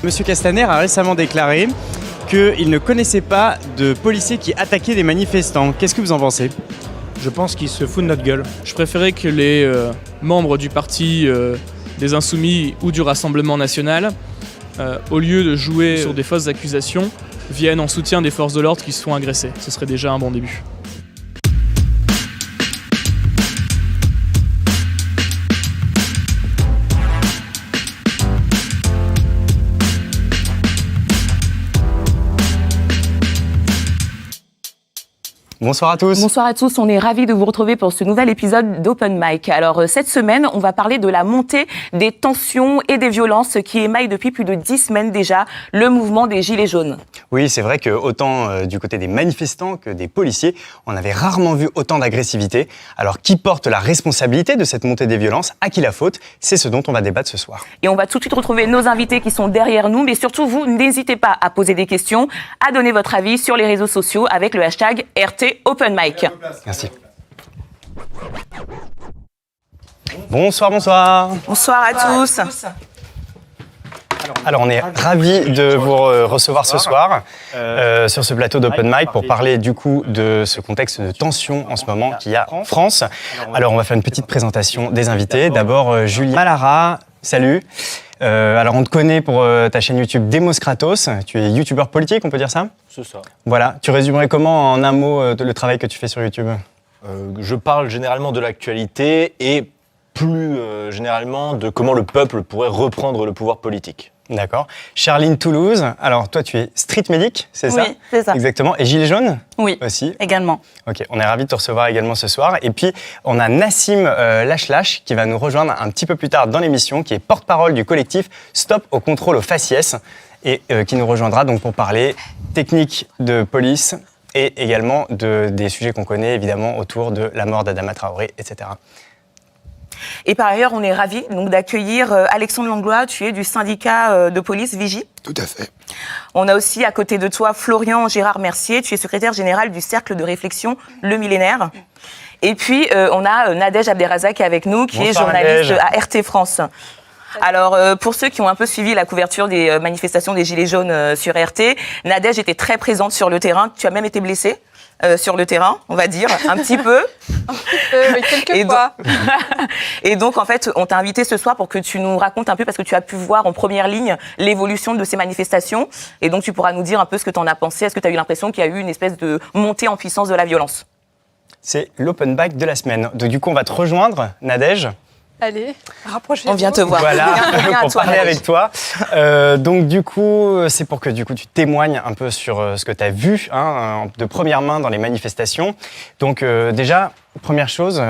Monsieur Castaner a récemment déclaré qu'il ne connaissait pas de policiers qui attaquaient des manifestants. Qu'est-ce que vous en pensez ? Je pense qu'il se fout de notre gueule. Je préférais que les membres du parti des Insoumis ou du Rassemblement National, au lieu de jouer sur des fausses accusations, viennent en soutien des forces de l'ordre qui se font agresser. Ce serait déjà un bon début. Bonsoir à tous. Bonsoir à tous, on est ravis de vous retrouver pour ce nouvel épisode d'Open Mic. Alors cette semaine, on va parler de la montée des tensions et des violences qui émaillent depuis plus de 10 semaines déjà le mouvement des Gilets jaunes. Oui, c'est vrai que autant du côté des manifestants que des policiers, on avait rarement vu autant d'agressivité. Alors qui porte la responsabilité de cette montée des violences ? À qui la faute ? C'est ce dont on va débattre ce soir. Et on va tout de suite retrouver nos invités qui sont derrière nous, mais surtout vous, n'hésitez pas à poser des questions, à donner votre avis sur les réseaux sociaux avec le hashtag RT Open Mic. Merci. Bonsoir. Bonsoir à tous. Alors on est ravis de vous recevoir ce soir sur ce plateau d'Open Mic pour parler du coup de ce contexte de tension en ce moment qu'il y a en France. Alors on va faire une petite présentation des invités. D'abord Julien Malara, salut. Alors on te connaît pour ta chaîne YouTube Demos Kratos, tu es youtubeur politique, on peut dire ça ? C'est ça. Voilà, tu résumerais comment en un mot le travail que tu fais sur YouTube ? Je parle généralement de l'actualité et plus généralement de comment le peuple pourrait reprendre le pouvoir politique. D'accord. Charline Toulouse, alors toi tu es street medic, c'est ça ? Oui, c'est ça. Exactement. Et Gilets jaunes ? Oui, aussi. également. Ok, on est ravis de te recevoir également ce soir. Et puis, on a Nassim Lach qui va nous rejoindre un petit peu plus tard dans l'émission, qui est porte-parole du collectif Stop au contrôle aux faciès et qui nous rejoindra donc pour parler technique de police et également des sujets qu'on connaît évidemment autour de la mort d'Adama Traoré, etc. Et par ailleurs, on est ravis donc d'accueillir Alexandre Langlois, tu es du syndicat de police Vigie. Tout à fait. On a aussi à côté de toi Florian Gérard Mercier, tu es secrétaire général du Cercle de réflexion Le Millénaire. Et puis on a Nadège Abderrazak qui est avec nous, qui est journaliste à RT France. Alors, pour ceux qui ont un peu suivi la couverture des manifestations des Gilets jaunes sur RT, Nadège était très présente sur le terrain. Tu as même été blessée sur le terrain, on va dire, un petit peu. Oui, quelques fois. Et donc, en fait, on t'a invité ce soir pour que tu nous racontes un peu, parce que tu as pu voir en première ligne l'évolution de ces manifestations. Et donc, tu pourras nous dire un peu ce que tu en as pensé. Est-ce que tu as eu l'impression qu'il y a eu une espèce de montée en puissance de la violence ? C'est l'open mic de la semaine. Donc, du coup, on va te rejoindre, Nadège. Allez, rapprochez-vous. On vient te voir. Voilà, pour toi, parler Nadège. avec toi. Donc du coup, c'est pour que du coup tu témoignes un peu sur ce que tu as vu de première main dans les manifestations. Donc déjà, première chose,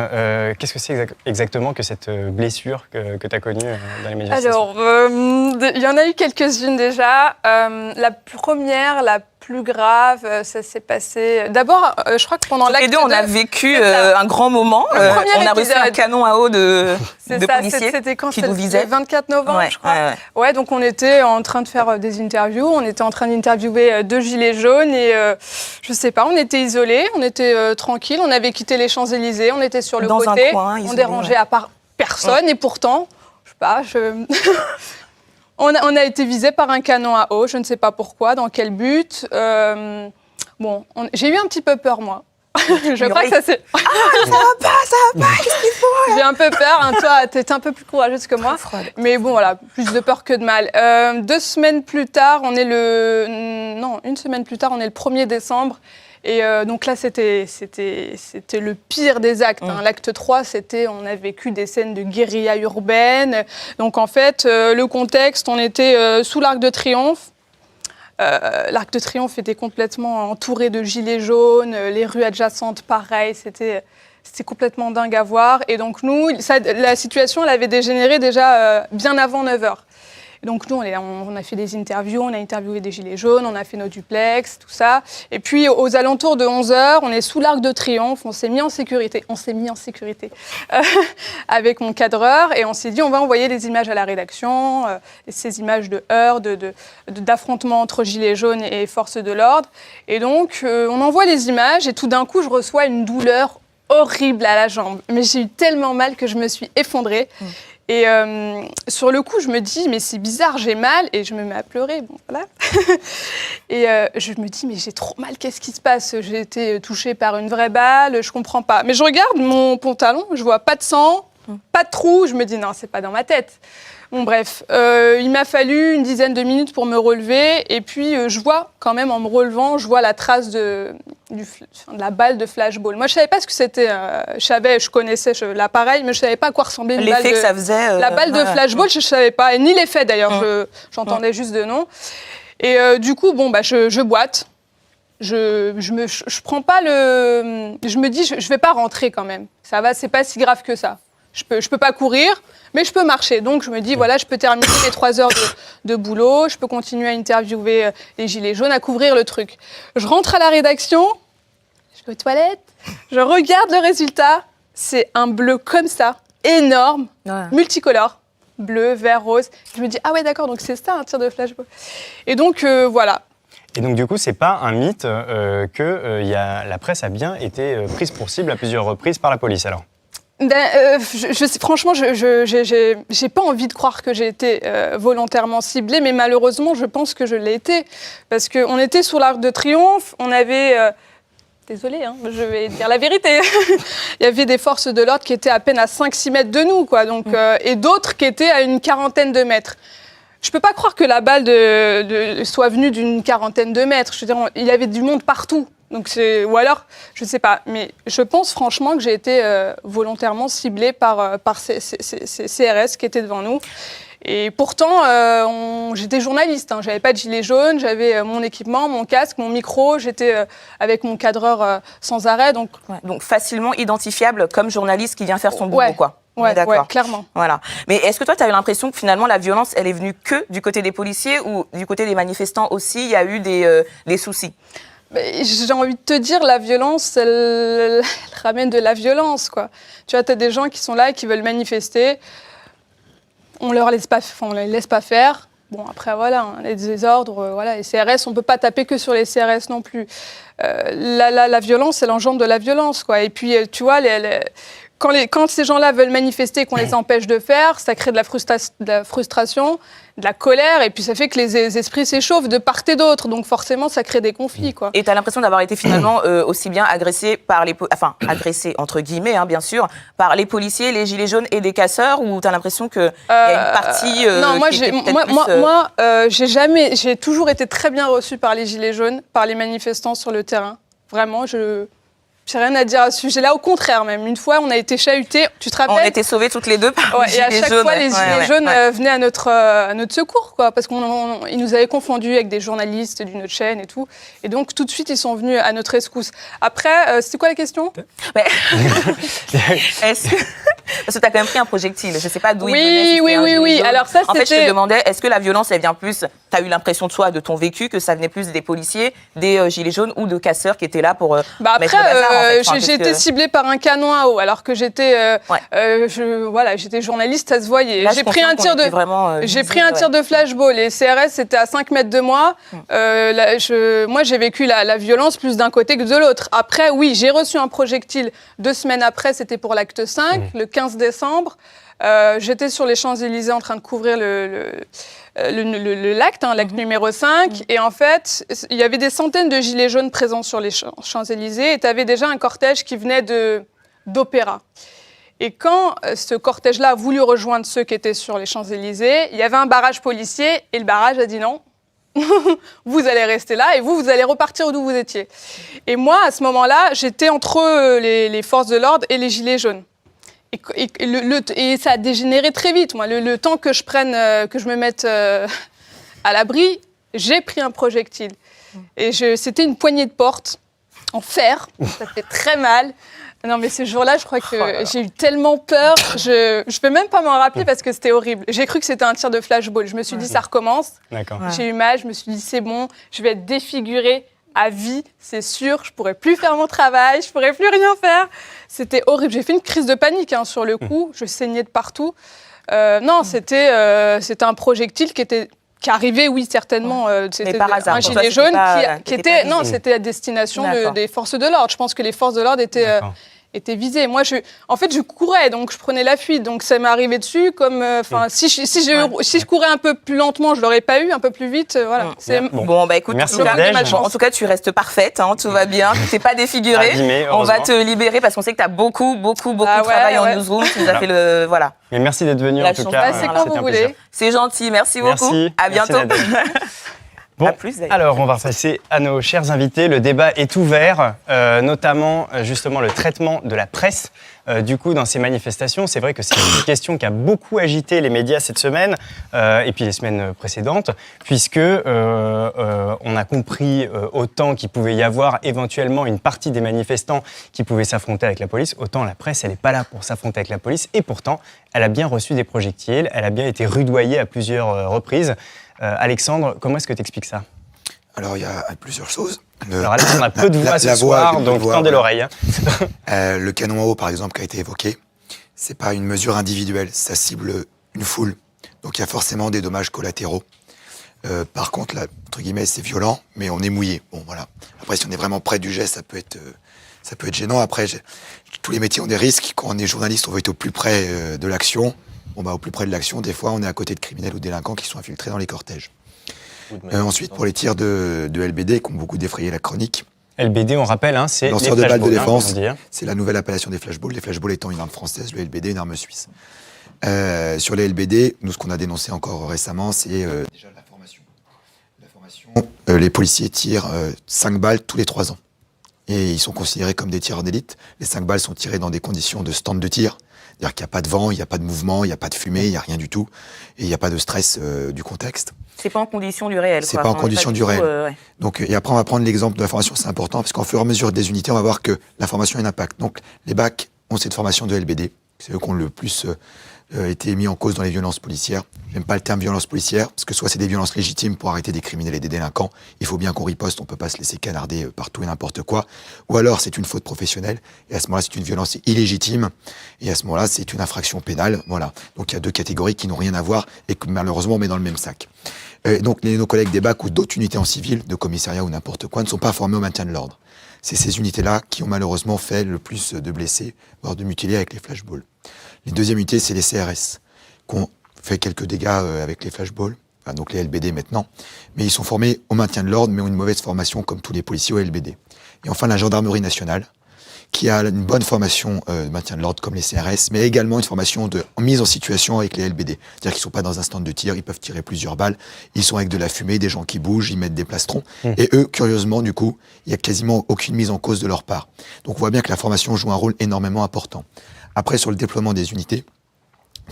qu'est-ce que c'est exactement que cette blessure que tu as connue dans les manifestations ? Alors, il y en a eu quelques-unes déjà. La première, la plus grave, ça s'est passé... D'abord, je crois que pendant l'acte 2... Les deux, on a vécu un grand moment. On a reçu un canon à eau de policiers c'était quand qui nous visaient. Le 24 novembre, je crois. Ouais. Donc on était en train de faire des interviews. On était en train d'interviewer deux Gilets jaunes et je sais pas, on était isolés, on était tranquilles. On avait quitté les Champs-Élysées, on était sur le Dans côté. un coin, on isolé, dérangeait à part personne et pourtant, je sais pas, on a été visé par un canon à eau, je ne sais pas pourquoi, dans quel but. J'ai eu un petit peu peur, moi. Je crois que ça c'est... Ah, ça va pas, qu'est-ce qu'il faut ? J'ai un peu peur, toi, t'es un peu plus courageuse que moi. Mais bon, voilà, plus de peur que de mal. 2 semaines plus tard, on est une semaine plus tard, on est le 1er décembre. Et donc là, c'était le pire des actes. L'acte 3, on a vécu des scènes de guérilla urbaine. Donc en fait, le contexte, on était sous l'Arc de Triomphe. L'Arc de Triomphe était complètement entouré de gilets jaunes, les rues adjacentes, pareil, c'était complètement dingue à voir. Et donc nous, la situation, elle avait dégénéré déjà bien avant 9h. Donc nous, on a fait des interviews, on a interviewé des gilets jaunes, on a fait nos duplex, tout ça. Et puis aux alentours de 11h, on est sous l'Arc de Triomphe, on s'est mis en sécurité avec mon cadreur et on s'est dit on va envoyer les images à la rédaction, ces images de heurts, d'affrontements entre gilets jaunes et forces de l'ordre. Et donc on envoie les images et tout d'un coup, je reçois une douleur horrible à la jambe. Mais j'ai eu tellement mal que je me suis effondrée. Et sur le coup, je me dis, mais c'est bizarre, j'ai mal. Et je me mets à pleurer, bon, voilà. Et je me dis, mais j'ai trop mal, qu'est-ce qui se passe? J'ai été touchée par une vraie balle, je comprends pas. Mais je regarde mon pantalon, je vois pas de sang, pas de trou. Je me dis, non, c'est pas dans ma tête. Bon, bref, il m'a fallu une dizaine de minutes pour me relever. Et puis, je vois quand même, en me relevant, je vois la trace de la balle de flashball. Moi, je savais pas ce que c'était. Je connaissais l'appareil, mais je savais pas à quoi ressemblait une balle. L'effet que ça faisait. La balle de flashball, je savais pas. Et ni l'effet, d'ailleurs. J'entendais juste de nom. Et du coup, bon, bah, je boite. Je prends pas le... Je me dis, je vais pas rentrer quand même. Ça va, c'est pas si grave que ça. Je peux pas courir, mais je peux marcher. Donc, je me dis, voilà, je peux terminer les 3 heures de boulot, je peux continuer à interviewer les gilets jaunes, à couvrir le truc. Je rentre à la rédaction, je vais aux toilettes, je regarde le résultat. C'est un bleu comme ça, énorme, multicolore, bleu, vert, rose. Je me dis, ah ouais, d'accord, donc c'est ça, un tir de flashball. Et donc, voilà. Et donc, du coup, c'est pas un mythe que la presse a bien été prise pour cible à plusieurs reprises par la police, alors? Franchement, j'ai pas envie de croire que j'ai été volontairement ciblée, mais malheureusement, je pense que je l'ai été. Parce qu'on était sur l'Arc de Triomphe, on avait... Désolée, hein, je vais dire la vérité. Il y avait des forces de l'ordre qui étaient à peine à 5-6 mètres de nous, quoi, donc, et d'autres qui étaient à une quarantaine de mètres. Je peux pas croire que la balle soit venue d'une quarantaine de mètres. Je veux dire, il y avait du monde partout. Donc ou alors, je ne sais pas, mais je pense franchement que j'ai été volontairement ciblée par ces CRS qui étaient devant nous. Et pourtant, j'étais journaliste, hein, j'avais pas de gilet jaune, j'avais mon équipement, mon casque, mon micro, j'étais avec mon cadreur sans arrêt. Donc facilement identifiable comme journaliste qui vient faire son boulot, quoi. Ouais, clairement. Voilà. Mais est-ce que toi, tu as eu l'impression que finalement, la violence, elle est venue que du côté des policiers ou du côté des manifestants aussi, il y a eu des soucis? J'ai envie de te dire, la violence, elle ramène de la violence, quoi. Tu vois, tu as des gens qui sont là et qui veulent manifester. On les laisse pas faire. Bon, après, voilà, les désordres, voilà, les CRS, on ne peut pas taper que sur les CRS non plus. La violence, elle engendre de la violence, quoi. Et puis, tu vois, quand ces gens-là veulent manifester, qu'on les empêche de faire, ça crée de la frustration, de la colère, et puis ça fait que les esprits s'échauffent de part et d'autre. Donc forcément, ça crée des conflits, quoi. Et tu as l'impression d'avoir été finalement aussi bien agressé par agressé entre guillemets, hein, bien sûr, par les policiers, les gilets jaunes et des casseurs, ou tu as l'impression qu'il y a une partie non, j'ai toujours été très bien reçue par les gilets jaunes, par les manifestants sur le terrain. Vraiment, j'ai rien à dire à ce sujet-là, au contraire même. Une fois, on a été chahutés, tu te rappelles? On a été sauvés toutes les deux par les gilets jaunes. Et à chaque fois, les gilets jaunes venaient à notre secours, quoi, parce qu'ils nous avaient confondus avec des journalistes d'une autre chaîne et tout. Et donc, tout de suite, ils sont venus à notre rescousse. Après, c'était quoi la question? Parce que tu as quand même pris un projectile. Je ne sais pas d'où il venait. Oui. Alors ça, en fait, je te demandais, est-ce que la violence, elle vient plus... Tu as eu l'impression, toi, de ton vécu, que ça venait plus des policiers, des gilets jaunes ou de casseurs qui étaient là pour mettre le bazar, en fait. J'ai été ciblée par un canon à eau, alors que j'étais j'étais journaliste, ça se voyait. Là, j'ai pris un tir de flashball. Les CRS étaient à 5 mètres de moi. Moi, j'ai vécu la violence plus d'un côté que de l'autre. Après, oui, j'ai reçu un projectile 2 semaines après, c'était pour l'acte 5, le 15 décembre. J'étais sur les Champs-Élysées en train de couvrir l'acte numéro 5. Et en fait, il y avait des centaines de gilets jaunes présents sur les Champs-Élysées. Et tu avais déjà un cortège qui venait d'Opéra. Et quand ce cortège-là a voulu rejoindre ceux qui étaient sur les Champs-Élysées, il y avait un barrage policier. Et le barrage a dit non. Vous allez rester là et vous allez repartir d'où vous étiez. Et moi, à ce moment-là, j'étais entre les forces de l'ordre et les gilets jaunes. Et ça a dégénéré très vite. Moi, le temps que je me mette à l'abri, j'ai pris un projectile. Et c'était une poignée de porte en fer. Ça fait très mal. Non, mais ce jour-là, je crois que j'ai eu tellement peur. Je peux même pas m'en rappeler parce que c'était horrible. J'ai cru que c'était un tir de flashball. Je me suis dit, ça recommence. D'accord. J'ai eu mal. Je me suis dit, c'est bon, je vais être défigurée à vie, c'est sûr. Je pourrais plus faire mon travail. Je pourrais plus rien faire. C'était horrible. J'ai fait une crise de panique sur le coup. Je saignais de partout. Non, c'était un projectile qui arrivait, oui, certainement. C'était par hasard. Un gilet jaune qui était... Non, c'était à destination des forces de l'ordre. Je pense que les forces de l'ordre étaient visés. Moi, je courais, donc je prenais la fuite, donc ça m'est arrivé dessus. Comme, si je courais un peu plus lentement, je l'aurais pas eu, un peu plus vite. Voilà. Bon, bah écoute, Merci, en tout cas, tu restes parfaite, hein, tout va bien, tu t'es pas défigurée. Abîmée, on va te libérer parce qu'on sait que tu as beaucoup de travail en newsroom. Tu nous as fait le voilà. Mais merci d'être venu en tout cas. C'est quand vous voulez. C'est gentil, merci beaucoup. À bientôt. Bon, À plus, alors on va passer à nos chers invités. Le débat est ouvert, notamment justement le traitement de la presse. Du coup, dans ces manifestations, c'est vrai que c'est une question qui a beaucoup agité les médias cette semaine et puis les semaines précédentes, puisque on a compris autant qu'il pouvait y avoir éventuellement une partie des manifestants qui pouvaient s'affronter avec la police, autant la presse, elle n'est pas là pour s'affronter avec la police. Et pourtant, elle a bien reçu des projectiles, elle a bien été rudoyée à plusieurs reprises. Alexandre, comment est-ce que tu expliques ça ? Alors, il y a plusieurs choses. Alors Alexandre a peu de voix ce soir, donc tendez l'oreille. Le canon à eau, par exemple, qui a été évoqué, c'est pas une mesure individuelle, ça cible une foule. Donc il y a forcément des dommages collatéraux. Par contre, là, entre guillemets, c'est violent, mais on est mouillé. Bon, voilà. Après, si on est vraiment près du geste, ça peut être gênant. Après, tous les métiers ont des risques. Quand on est journaliste, on veut être au plus près de l'action. Bon, bah, au plus près de l'action, des fois, on est à côté de criminels ou délinquants qui sont infiltrés dans les cortèges. Ensuite, pour les tirs de LBD, qui ont beaucoup défrayé la chronique. LBD, on rappelle, hein, c'est lanceur de balles de défense. Hein, c'est la nouvelle appellation des flashballs. Les flashballs étant une arme française, le LBD une arme suisse. Sur les LBD, nous, ce qu'on a dénoncé encore récemment, c'est déjà la formation. Les policiers tirent 5 balles tous les 3 ans. Et ils sont considérés comme des tireurs d'élite. Les 5 balles sont tirées dans des conditions de stand de tir. C'est-à-dire qu'il n'y a pas de vent, il n'y a pas de mouvement, il n'y a pas de fumée, il n'y a rien du tout. Et il n'y a pas de stress du contexte. C'est pas en condition du réel. C'est pas en condition du réel. Ouais. Donc, et après, on va prendre l'exemple de la formation, c'est important, parce qu'en fur et à mesure des unités, on va voir que la formation a un impact. Donc, les BAC ont cette formation de LBD. C'est eux qui ont le plus été mis en cause dans les violences policières. J'aime pas le terme violence policière, parce que soit c'est des violences légitimes pour arrêter des criminels et des délinquants, il faut bien qu'on riposte, on peut pas se laisser canarder partout et n'importe quoi, ou alors c'est une faute professionnelle, et à ce moment-là c'est une violence illégitime, et à ce moment-là c'est une infraction pénale, voilà. Donc il y a deux catégories qui n'ont rien à voir, et que malheureusement on met dans le même sac. Donc nos collègues des BAC ou d'autres unités en civil, de commissariat ou n'importe quoi, ne sont pas formés au maintien de l'ordre. C'est ces unités-là qui ont malheureusement fait le plus de blessés, voire de mutilés avec les flashballs. Les deuxièmes unités, c'est les CRS, qui ont fait quelques dégâts avec les flashballs, enfin, donc les LBD maintenant, mais ils sont formés au maintien de l'ordre, mais ont une mauvaise formation comme tous les policiers au LBD. Et enfin, la gendarmerie nationale, qui a une bonne formation de maintien de l'ordre comme les CRS, mais également une formation de mise en situation avec les LBD. C'est-à-dire qu'ils ne sont pas dans un stand de tir, ils peuvent tirer plusieurs balles, ils sont avec de la fumée, des gens qui bougent, ils mettent des plastrons. Et eux, curieusement, du coup, il n'y a quasiment aucune mise en cause de leur part. Donc on voit bien que la formation joue un rôle énormément important. Après, sur le déploiement des unités,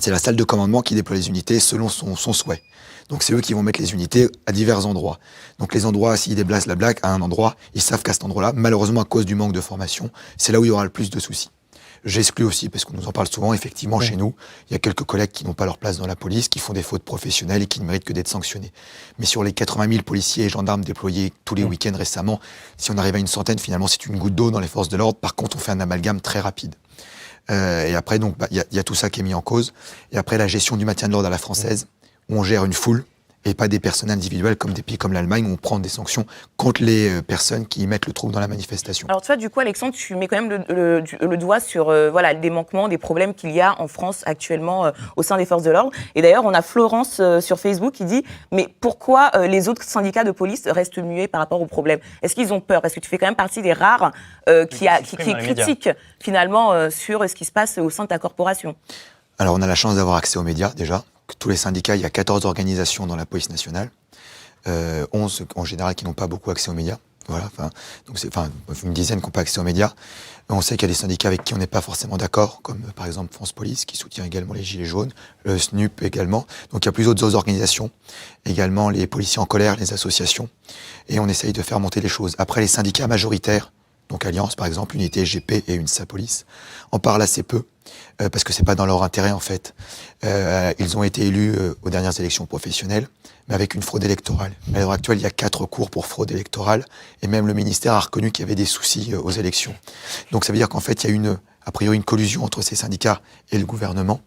c'est la salle de commandement qui déploie les unités selon son souhait. Donc c'est eux qui vont mettre les unités à divers endroits. Donc les endroits, s'ils déplacent la blague à un endroit, ils savent qu'à cet endroit-là, malheureusement à cause du manque de formation, c'est là où il y aura le plus de soucis. J'exclus aussi, parce qu'on nous en parle souvent, effectivement, chez nous, il y a quelques collègues qui n'ont pas leur place dans la police, qui font des fautes professionnelles et qui ne méritent que d'être sanctionnés. Mais sur les 80 000 policiers et gendarmes déployés tous les week-ends récemment, si on arrive à une centaine, finalement, c'est une goutte d'eau dans les forces de l'ordre. Par contre, on fait un amalgame très rapide. Et après, donc, il y a tout ça qui est mis en cause. Et après, la gestion du maintien de l'ordre à la française, où on gère une foule, et pas des personnes individuelles comme des pays comme l'Allemagne où on prend des sanctions contre les personnes qui mettent le trouble dans la manifestation. Alors tu vois, du coup, Alexandre, tu mets quand même le doigt sur voilà, des manquements, des problèmes qu'il y a en France actuellement au sein des forces de l'ordre. Et d'ailleurs, on a Florence sur Facebook qui dit « Mais pourquoi les autres syndicats de police restent muets par rapport aux problèmes ? Est-ce qu'ils ont peur ? Parce que tu fais quand même partie des rares qui critiquent finalement sur ce qui se passe au sein de ta corporation. » Alors on a la chance d'avoir accès aux médias déjà. Tous les syndicats, il y a 14 organisations dans la police nationale, 11 en général qui n'ont pas beaucoup accès aux médias. Voilà, donc c'est une dizaine qui n'ont pas accès aux médias. On sait qu'il y a des syndicats avec qui on n'est pas forcément d'accord, comme par exemple France Police, qui soutient également les Gilets jaunes, le SNUP également. Donc il y a plusieurs autres organisations, également les policiers en colère, les associations, et on essaye de faire monter les choses. Après, les syndicats majoritaires, donc Alliance par exemple, Unité SGP et UNSA Police, en parlent assez peu. Parce que c'est pas dans leur intérêt en fait. Ils ont été élus aux dernières élections professionnelles, mais avec une fraude électorale. À l'heure actuelle, il y a 4 cours pour fraude électorale, et même le ministère a reconnu qu'il y avait des soucis aux élections. Donc ça veut dire qu'en fait, il y a a priori une collusion entre ces syndicats et le gouvernement.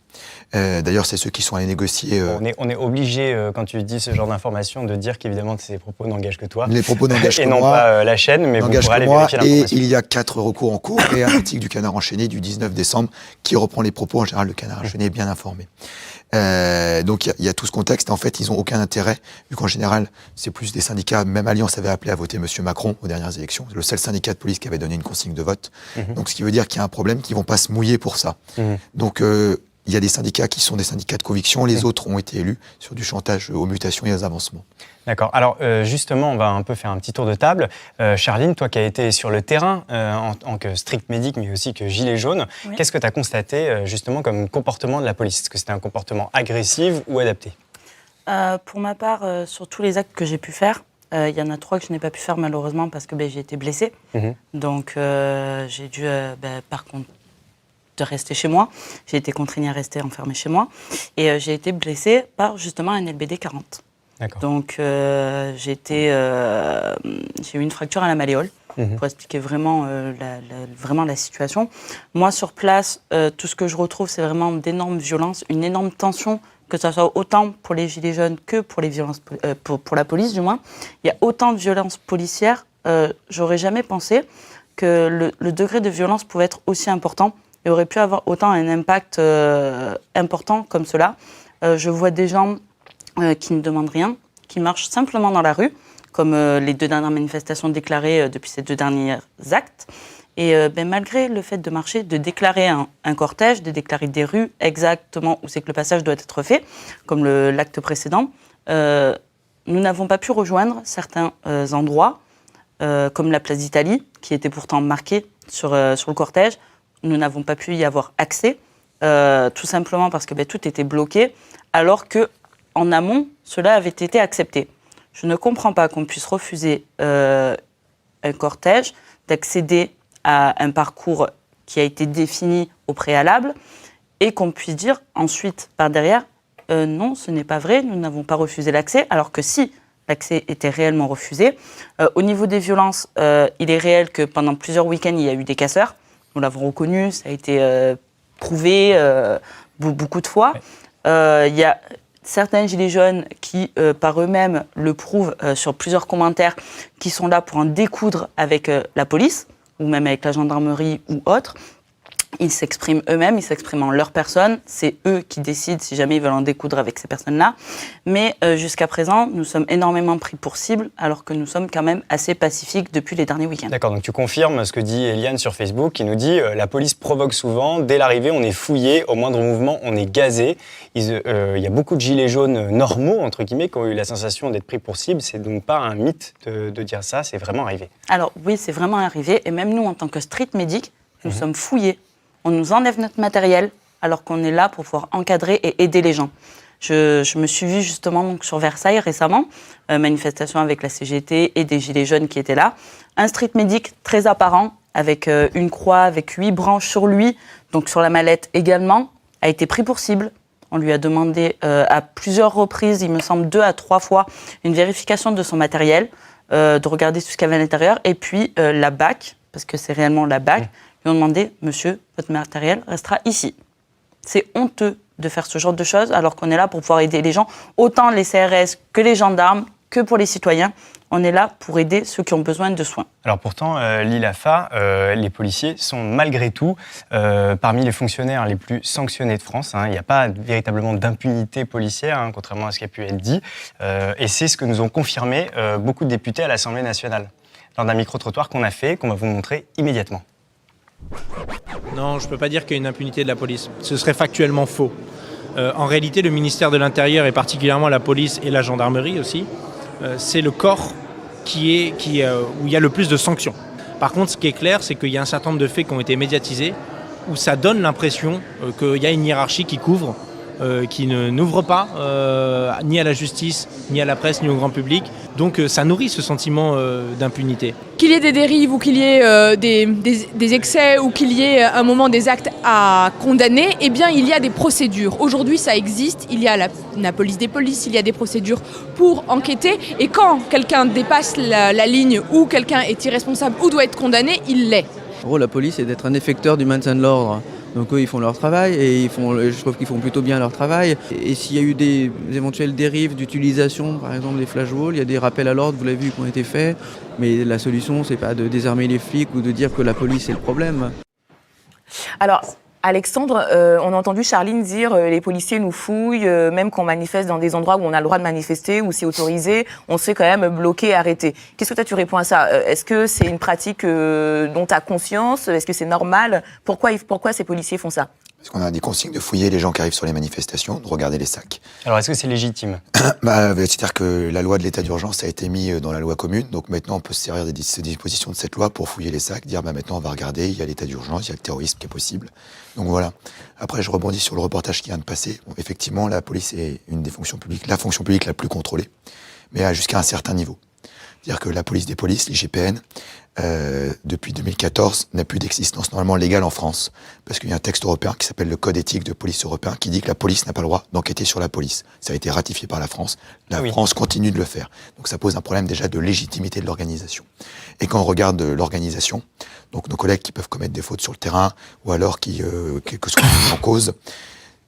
D'ailleurs, c'est ceux qui sont allés négocier. On est obligé, quand tu dis ce genre d'informations, de dire qu'évidemment ces propos n'engagent que toi. Les propos n'engagent que et moi. non pas la chaîne, mais vous pourrez aller vérifier l'information. Et il y a 4 recours en cours et un article du Canard enchaîné du 19 décembre qui reprend les propos. En général, le Canard enchaîné est bien informé. Donc il y a tout ce contexte. En fait, ils n'ont aucun intérêt, vu qu'en général, c'est plus des syndicats. Même Alliance avait appelé à voter M. Macron aux dernières élections. C'est le seul syndicat de police qui avait donné une consigne de vote. Donc ce qui veut dire qu'il y a un problème, qu'ils ne vont pas se mouiller pour ça. Donc il y a des syndicats qui sont des syndicats de conviction. Les autres ont été élus sur du chantage aux mutations et aux avancements. D'accord. Alors justement, on va un peu faire un petit tour de table. Charline, toi qui as été sur le terrain en tant que strict médic, mais aussi que gilet jaune, qu'est-ce que tu as constaté justement comme comportement de la police? Est-ce que c'était un comportement agressif ou adapté? Pour ma part, sur tous les actes que j'ai pu faire, il y en a 3 que je n'ai pas pu faire malheureusement parce que j'ai été blessée. Donc j'ai dû par contre de rester chez moi. J'ai été contraignée à rester enfermée chez moi. Et j'ai été blessée par justement un LBD 40. Donc j'ai eu une fracture à la malléole, pour expliquer vraiment, vraiment la situation. Moi, sur place, tout ce que je retrouve, c'est vraiment d'énormes violences, une énorme tension, que ce soit autant pour les gilets jaunes que pour les violences, pour la police du moins. Il y a autant de violences policières. J'aurais jamais pensé que le degré de violence pouvait être aussi important et aurait pu avoir autant un impact important comme cela. Je vois des gens qui ne demandent rien, qui marchent simplement dans la rue, comme les 2 dernières manifestations déclarées depuis ces 2 derniers actes. Et malgré le fait de marcher, de déclarer un cortège, de déclarer des rues exactement où c'est que le passage doit être fait, comme l'acte précédent, nous n'avons pas pu rejoindre certains endroits, comme la place d'Italie, qui était pourtant marquée sur le cortège. Nous n'avons pas pu y avoir accès, tout simplement parce que tout était bloqué, alors qu'en amont, cela avait été accepté. Je ne comprends pas qu'on puisse refuser un cortège d'accéder à un parcours qui a été défini au préalable et qu'on puisse dire ensuite, par derrière, non, ce n'est pas vrai, nous n'avons pas refusé l'accès, alors que si l'accès était réellement refusé. Au niveau des violences, il est réel que pendant plusieurs week-ends, il y a eu des casseurs. Nous l'avons reconnu, ça a été prouvé beaucoup de fois. Il y a certains gilets jaunes qui, par eux-mêmes, le prouvent sur plusieurs commentaires, qui sont là pour en découdre avec la police, ou même avec la gendarmerie ou autre. Ils s'expriment eux-mêmes, ils s'expriment en leur personne. C'est eux qui décident si jamais ils veulent en découdre avec ces personnes-là. Mais jusqu'à présent, nous sommes énormément pris pour cible, alors que nous sommes quand même assez pacifiques depuis les derniers week-ends. D'accord, donc tu confirmes ce que dit Eliane sur Facebook, qui nous dit la police provoque souvent. Dès l'arrivée, on est fouillé. Au moindre mouvement, on est gazé. Il y a beaucoup de gilets jaunes normaux, entre guillemets, qui ont eu la sensation d'être pris pour cible. C'est donc pas un mythe de dire ça, c'est vraiment arrivé. Alors oui, c'est vraiment arrivé. Et même nous, en tant que street medic, nous sommes fouillés. On nous enlève notre matériel alors qu'on est là pour pouvoir encadrer et aider les gens. Je me suis vue justement donc, sur Versailles récemment, manifestation avec la CGT et des gilets jaunes qui étaient là. Un street medic très apparent, avec une croix, avec 8 branches sur lui, donc sur la mallette également, a été pris pour cible. On lui a demandé à plusieurs reprises, il me semble 2 à 3 fois, une vérification de son matériel, de regarder tout ce qu'il y avait à l'intérieur, et puis la BAC, parce que c'est réellement la BAC, lui ont demandé « Monsieur, votre matériel restera ici ». C'est honteux de faire ce genre de choses alors qu'on est là pour pouvoir aider les gens, autant les CRS que les gendarmes, que pour les citoyens. On est là pour aider ceux qui ont besoin de soins. Alors pourtant, l'ILAFA, les policiers sont malgré tout parmi les fonctionnaires les plus sanctionnés de France. Il n'y a pas véritablement d'impunité policière, contrairement à ce qui a pu être dit. Et c'est ce que nous ont confirmé beaucoup de députés à l'Assemblée nationale, lors d'un micro-trottoir qu'on a fait, qu'on va vous montrer immédiatement. Non, je ne peux pas dire qu'il y a une impunité de la police. Ce serait factuellement faux. En réalité, le ministère de l'Intérieur, et particulièrement la police et la gendarmerie aussi, c'est le corps où il y a le plus de sanctions. Par contre, ce qui est clair, c'est qu'il y a un certain nombre de faits qui ont été médiatisés, où ça donne l'impression qu'il y a une hiérarchie qui couvre, qui n'ouvre pas ni à la justice, ni à la presse, ni au grand public. Donc ça nourrit ce sentiment d'impunité. Qu'il y ait des dérives ou qu'il y ait des excès ou qu'il y ait un moment des actes à condamner, eh bien il y a des procédures. Aujourd'hui ça existe, il y a la police des polices, il y a des procédures pour enquêter et quand quelqu'un dépasse la ligne ou quelqu'un est irresponsable ou doit être condamné, il l'est. En gros, la police, c'est d'être un effecteur du maintien de l'ordre. Donc eux, ils font leur travail et je trouve qu'ils font plutôt bien leur travail. Et s'il y a eu des éventuelles dérives d'utilisation, par exemple des flashballs, il y a des rappels à l'ordre, vous l'avez vu, qui ont été faits. Mais la solution, c'est pas de désarmer les flics ou de dire que la police est le problème. Alors, Alexandre, on a entendu Charline dire les policiers nous fouillent, même quand on manifeste dans des endroits où on a le droit de manifester, où c'est autorisé, on se fait quand même bloquer, arrêter. Qu'est-ce que toi tu réponds à ça? Est-ce que c'est une pratique dont tu as conscience? Est-ce que c'est normal? Pourquoi ces policiers font ça? Parce qu'on a des consignes de fouiller les gens qui arrivent sur les manifestations, de regarder les sacs. Alors, est-ce que c'est légitime? C'est-à-dire que la loi de l'état d'urgence a été mise dans la loi commune, donc maintenant on peut se servir des dispositions de cette loi pour fouiller les sacs, dire maintenant on va regarder, il y a l'état d'urgence, il y a le terrorisme qui est possible. Donc voilà. Après, je rebondis sur le reportage qui vient de passer. Bon, effectivement, la police est une des fonctions publiques, la fonction publique la plus contrôlée, mais jusqu'à un certain niveau. C'est-à-dire que la police des polices, l'IGPN, depuis 2014, n'a plus d'existence normalement légale en France. Parce qu'il y a un texte européen qui s'appelle le Code éthique de police européen qui dit que la police n'a pas le droit d'enquêter sur la police. Ça a été ratifié par la France. La France continue de le faire. Donc ça pose un problème déjà de légitimité de l'organisation. Et quand on regarde l'organisation, donc nos collègues qui peuvent commettre des fautes sur le terrain, ou alors que soit mis en cause,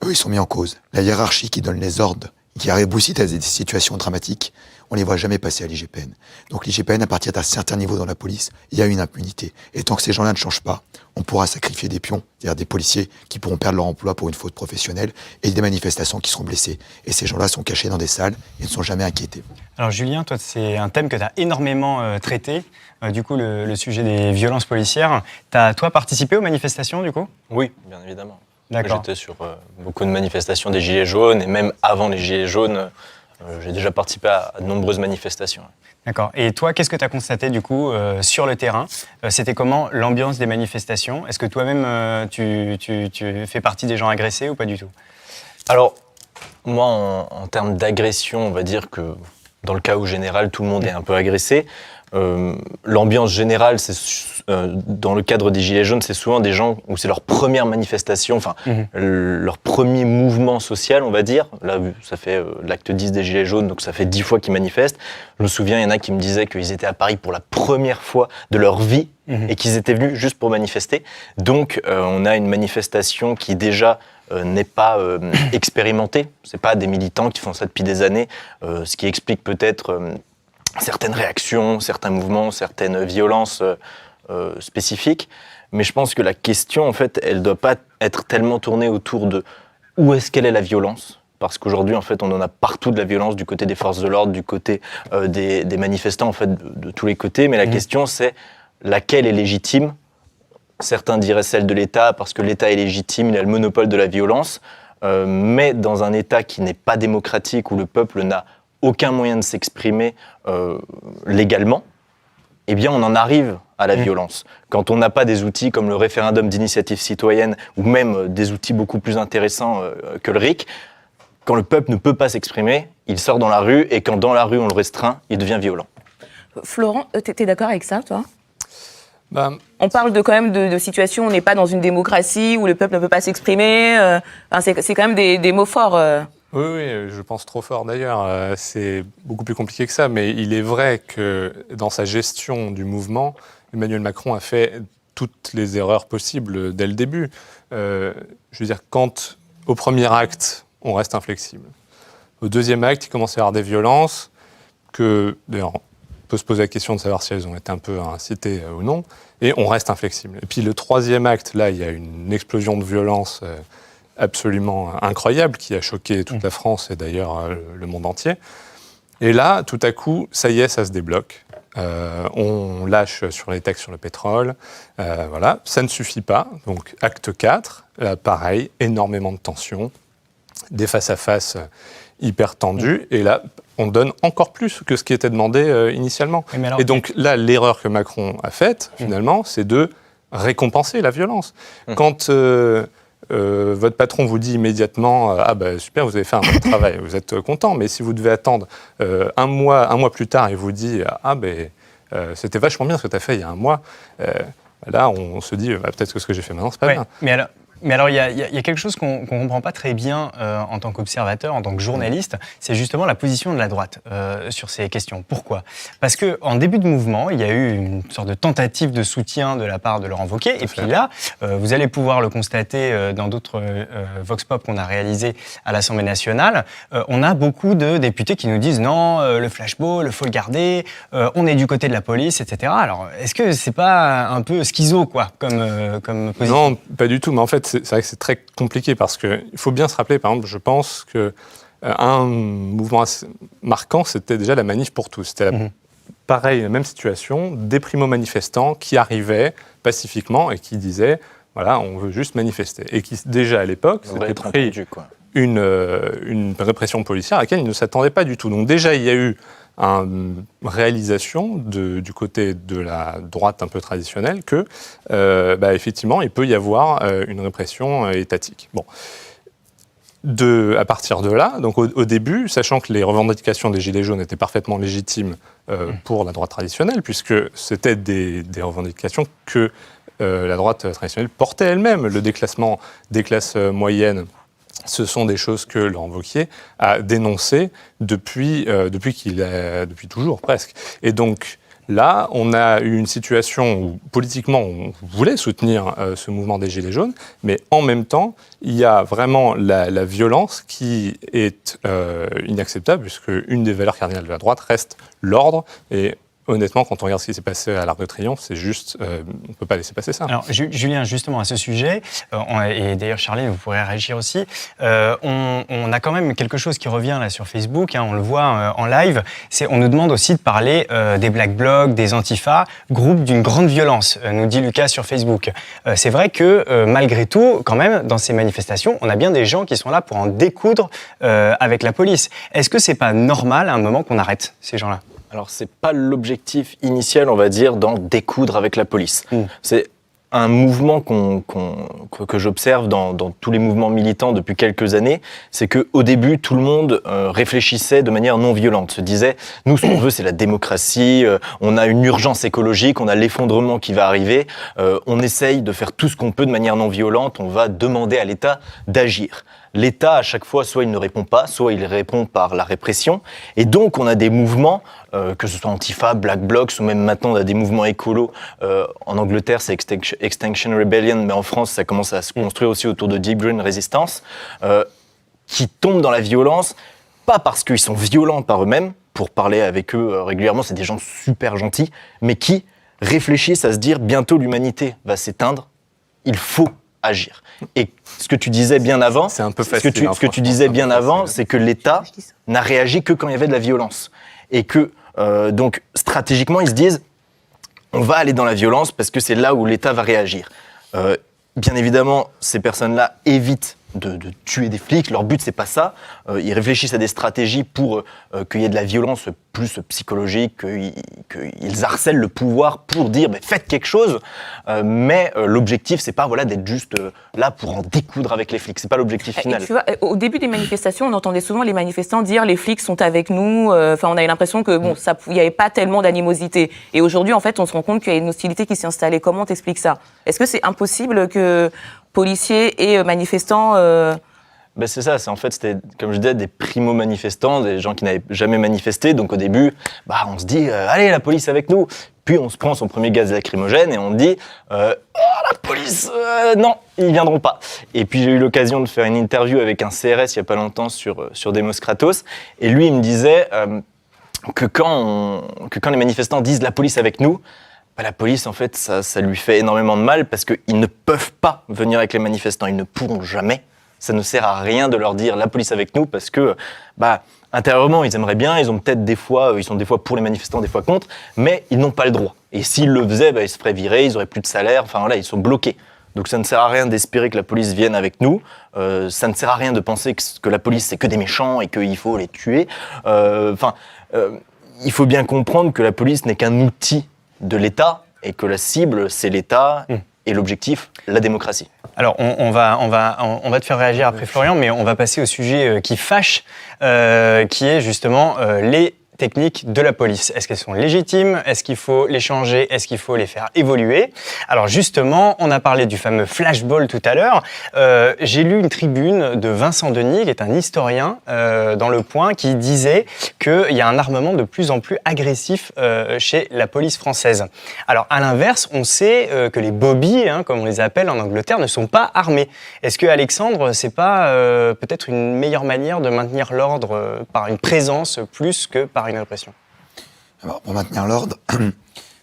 eux ils sont mis en cause. La hiérarchie qui donne les ordres, qui réboussit à des situations dramatiques, on les voit jamais passer à l'IGPN. Donc l'IGPN, à partir d'un certain niveau dans la police, il y a une impunité. Et tant que ces gens-là ne changent pas, on pourra sacrifier des pions, c'est-à-dire des policiers qui pourront perdre leur emploi pour une faute professionnelle, et des manifestations qui seront blessés. Et ces gens-là sont cachés dans des salles et ne sont jamais inquiétés. Alors Julien, toi, c'est un thème que tu as énormément traité, du coup, le sujet des violences policières. Tu as, toi, participé aux manifestations, du coup? Oui, bien évidemment. D'accord. J'étais sur beaucoup de manifestations des Gilets jaunes, et même avant les Gilets jaunes, j'ai déjà participé à de nombreuses manifestations. D'accord. Et toi, qu'est-ce que tu as constaté du coup sur le terrain? C'était comment l'ambiance des manifestations? Est-ce que toi-même, tu fais partie des gens agressés ou pas du tout? Alors, moi, en termes d'agression, on va dire que dans le cas où général, tout le monde est un peu agressé. L'ambiance générale, dans le cadre des Gilets jaunes, c'est souvent des gens où c'est leur première manifestation, enfin leur premier mouvement social, on va dire. Là, ça fait l'acte 10 des Gilets jaunes, donc ça fait 10 fois qu'ils manifestent. Je me souviens, il y en a qui me disaient qu'ils étaient à Paris pour la première fois de leur vie et qu'ils étaient venus juste pour manifester. Donc, on a une manifestation qui déjà n'est pas expérimentée. C'est pas des militants qui font ça depuis des années, ce qui explique peut-être certaines réactions, certains mouvements, certaines violences spécifiques. Mais je pense que la question, en fait, elle ne doit pas être tellement tournée autour de où est-ce qu'elle est la violence. Parce qu'aujourd'hui, en fait, on en a partout de la violence, du côté des forces de l'ordre, du côté des manifestants, en fait, de tous les côtés. Mais la question, c'est laquelle est légitime. Certains diraient celle de l'État, parce que l'État est légitime, il a le monopole de la violence. Mais dans un État qui n'est pas démocratique, où le peuple n'a aucun moyen de s'exprimer légalement, eh bien on en arrive à la violence. Quand on n'a pas des outils comme le référendum d'initiative citoyenne ou même des outils beaucoup plus intéressants que le RIC, quand le peuple ne peut pas s'exprimer, il sort dans la rue et quand dans la rue on le restreint, il devient violent. Florent, t'es d'accord avec ça, toi ? On parle quand même de situations où on n'est pas dans une démocratie, où le peuple ne peut pas s'exprimer. C'est quand même des mots forts. Oui, je pense trop fort d'ailleurs. C'est beaucoup plus compliqué que ça, mais il est vrai que dans sa gestion du mouvement, Emmanuel Macron a fait toutes les erreurs possibles dès le début. Je veux dire, quand au premier acte, on reste inflexible. Au deuxième acte, il commence à y avoir des violences que, d'ailleurs, on peut se poser la question de savoir si elles ont été un peu incitées ou non, et on reste inflexible. Et puis le troisième acte, là, il y a une explosion de violence absolument incroyable qui a choqué toute la France et d'ailleurs le monde entier. Et là, tout à coup, ça y est, ça se débloque. On lâche sur les taxes sur le pétrole. Voilà, ça ne suffit pas. Donc, acte 4, pareil, énormément de tensions, des face-à-face hyper tendus. Et là, on donne encore plus que ce qui était demandé initialement. Et donc là, l'erreur que Macron a faite, finalement, c'est de récompenser la violence. Quand votre patron vous dit immédiatement « Ah ben super, vous avez fait un bon travail, vous êtes content », mais si vous devez attendre un mois plus tard, il vous dit « Ah ben c'était vachement bien ce que tu as fait il y a un mois », là on se dit bah, « Peut-être que ce que j'ai fait maintenant, c'est pas bien ». Mais alors, Mais alors, il y a quelque chose qu'on ne comprend pas très bien en tant qu'observateur, en tant que journaliste, c'est justement la position de la droite sur ces questions. Pourquoi ? Parce qu'en début de mouvement, il y a eu une sorte de tentative de soutien de la part de Laurent Wauquiez. Et puis là, vous allez pouvoir le constater dans d'autres Vox Pop qu'on a réalisés à l'Assemblée nationale, on a beaucoup de députés qui nous disent non, le flashball, il faut le garder, on est du côté de la police, etc. Alors, est-ce que c'est pas un peu schizo, quoi, comme position ? Non, pas du tout. Mais en fait, c'est vrai que c'est très compliqué parce qu'il faut bien se rappeler, par exemple, je pense qu'un mouvement assez marquant, c'était déjà la manif pour tous. C'était pareil, la même situation, des primo-manifestants qui arrivaient pacifiquement et qui disaient voilà, on veut juste manifester. Et qui, déjà à l'époque, s'était pris une répression policière à laquelle ils ne s'attendaient pas du tout. Donc déjà, il y a eu une réalisation du côté de la droite un peu traditionnelle que, effectivement, il peut y avoir une répression étatique. Bon. À partir de là, donc au début, sachant que les revendications des Gilets jaunes étaient parfaitement légitimes pour la droite traditionnelle, puisque c'était des revendications que la droite traditionnelle portait elle-même, le déclassement des classes moyennes. Ce sont des choses que Laurent Wauquiez a dénoncées depuis toujours presque. Et donc là, on a eu une situation où politiquement on voulait soutenir ce mouvement des Gilets jaunes, mais en même temps, il y a vraiment la violence qui est inacceptable, puisque une des valeurs cardinales de la droite reste l'ordre. Et honnêtement, quand on regarde ce qui s'est passé à l'Arc de Triomphe, c'est juste, on ne peut pas laisser passer ça. Alors, Julien, justement, à ce sujet, et d'ailleurs, Charline, vous pourrez réagir aussi, on a quand même quelque chose qui revient là sur Facebook, on le voit en live, on nous demande aussi de parler des Black Blocs, des Antifa, groupes d'une grande violence, nous dit Lucas sur Facebook. C'est vrai que, malgré tout, quand même, dans ces manifestations, on a bien des gens qui sont là pour en découdre avec la police. Est-ce que c'est pas normal à un moment qu'on arrête ces gens-là ? Alors, c'est pas l'objectif initial, on va dire, d'en découdre avec la police. C'est un mouvement que j'observe dans tous les mouvements militants depuis quelques années, c'est qu'au début, tout le monde réfléchissait de manière non violente, se disait « nous, ce qu'on veut, c'est la démocratie, on a une urgence écologique, on a l'effondrement qui va arriver, on essaye de faire tout ce qu'on peut de manière non violente, on va demander à l'État d'agir ». L'État, à chaque fois, soit il ne répond pas, soit il répond par la répression. Et donc, on a des mouvements, que ce soit Antifa, Black Blocs, ou même maintenant, on a des mouvements écolos. En Angleterre, c'est Extinction Rebellion, mais en France, ça commence à se construire aussi autour de Deep Green Resistance, qui tombent dans la violence, pas parce qu'ils sont violents par eux-mêmes, pour parler avec eux régulièrement, c'est des gens super gentils, mais qui réfléchissent à se dire, bientôt l'humanité va s'éteindre, il faut agir. Et ce que tu disais bien avant, c'est un peu facile, ce que tu disais bien avant, c'est que l'État n'a réagi que quand il y avait de la violence. Et que, donc, stratégiquement, ils se disent, on va aller dans la violence parce que c'est là où l'État va réagir. Bien évidemment, ces personnes-là évitent de tuer des flics, leur but c'est pas ça, ils réfléchissent à des stratégies pour qu'il y ait de la violence plus psychologique, qu'ils harcèlent le pouvoir pour dire faites quelque chose, mais l'objectif c'est pas d'être juste là pour en découdre avec les flics, c'est pas l'objectif final. Et tu vois, au début des manifestations, on entendait souvent les manifestants dire les flics sont avec nous, on avait l'impression que il y avait pas tellement d'animosité. Et aujourd'hui en fait on se rend compte qu'il y a une hostilité qui s'est installée. Comment t'expliques ça ? Est-ce que c'est impossible que policiers et manifestants... C'est ça, c'était, comme je disais, des primo-manifestants, des gens qui n'avaient jamais manifesté. Donc au début, on se dit, allez, la police avec nous. Puis on se prend son premier gaz lacrymogène et on dit, la police, non, ils viendront pas. Et puis j'ai eu l'occasion de faire une interview avec un CRS il y a pas longtemps sur Demos Kratos. Et lui, il me disait que quand les manifestants disent la police avec nous, la police, en fait, ça lui fait énormément de mal parce qu'ils ne peuvent pas venir avec les manifestants. Ils ne pourront jamais. Ça ne sert à rien de leur dire la police avec nous parce que, intérieurement, ils aimeraient bien. Ils ont peut-être ils sont des fois pour les manifestants, des fois contre, mais ils n'ont pas le droit. Et s'ils le faisaient, ils se feraient virer, ils auraient plus de salaire. Ils sont bloqués. Donc ça ne sert à rien d'espérer que la police vienne avec nous. Ça ne sert à rien de penser que la police c'est que des méchants et qu'il faut les tuer. Il faut bien comprendre que la police n'est qu'un outil de l'État et que la cible, c'est l'État et l'objectif, la démocratie. Alors, on va te faire réagir après Florian, mais on va passer au sujet qui fâche, qui est justement les techniques de la police. Est-ce qu'elles sont légitimes? Est-ce qu'il faut les changer? Est-ce qu'il faut les faire évoluer? Alors justement, on a parlé du fameux flashball tout à l'heure. J'ai lu une tribune de Vincent Denis, qui est un historien dans Le Point, qui disait qu'il y a un armement de plus en plus agressif chez la police française. Alors à l'inverse, on sait que les bobbies, comme on les appelle en Angleterre, ne sont pas armés. Est-ce que, Alexandre, c'est pas peut-être une meilleure manière de maintenir l'ordre par une présence plus que par une répression? Alors, pour maintenir l'ordre,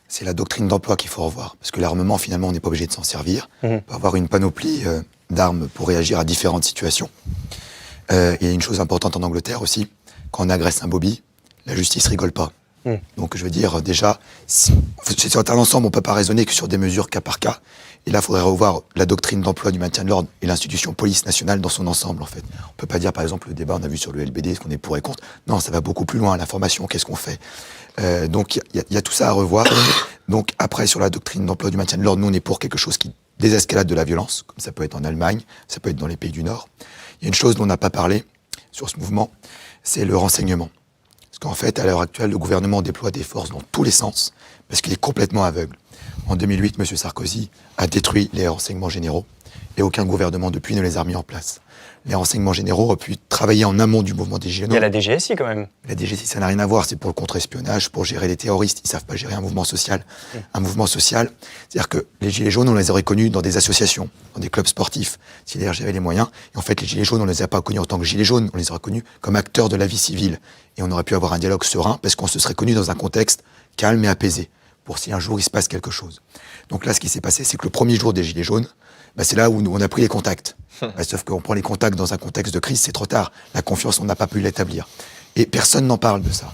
c'est la doctrine d'emploi qu'il faut revoir. Parce que l'armement, finalement, on n'est pas obligé de s'en servir. On peut avoir une panoplie d'armes pour réagir à différentes situations. Il y a une chose importante en Angleterre aussi, quand on agresse un bobby, la justice rigole pas. Donc je veux dire, déjà, sur un ensemble, on ne peut pas raisonner que sur des mesures cas par cas. Et là, il faudrait revoir la doctrine d'emploi du maintien de l'ordre et l'institution police nationale dans son ensemble, en fait. On ne peut pas dire, par exemple, le débat, on a vu sur le LBD, ce qu'on est pour et contre. Non, ça va beaucoup plus loin, la formation, qu'est-ce qu'on fait? Donc il y a tout ça à revoir. Donc après, sur la doctrine d'emploi du maintien de l'ordre, nous, on est pour quelque chose qui désescalade de la violence, comme ça peut être en Allemagne, ça peut être dans les pays du Nord. Il y a une chose dont on n'a pas parlé sur ce mouvement, c'est le renseignement. Parce qu'en fait, à l'heure actuelle, le gouvernement déploie des forces dans tous les sens, parce qu'il est complètement aveugle. En 2008, M. Sarkozy a détruit les renseignements généraux, et aucun gouvernement depuis ne les a mis en place. Les renseignements généraux ont pu travailler en amont du mouvement des Gilets jaunes. Il y a la DGSI quand même. La DGSI, ça n'a rien à voir, c'est pour le contre-espionnage, pour gérer les terroristes. Ils ne savent pas gérer un mouvement social. Un mouvement social, c'est-à-dire que les Gilets jaunes, on les aurait connus dans des associations, dans des clubs sportifs, si les RG avaient les moyens. Et en fait, les Gilets jaunes, on ne les a pas connus en tant que Gilets jaunes, on les aurait connus comme acteurs de la vie civile. Et on aurait pu avoir un dialogue serein, parce qu'on se serait connus dans un contexte calme et apaisé, pour si un jour il se passe quelque chose. Donc là, ce qui s'est passé, c'est que le premier jour des Gilets jaunes, c'est là où on a pris les contacts. Sauf qu'on prend les contacts dans un contexte de crise, c'est trop tard. La confiance, on n'a pas pu l'établir. Et personne n'en parle de ça.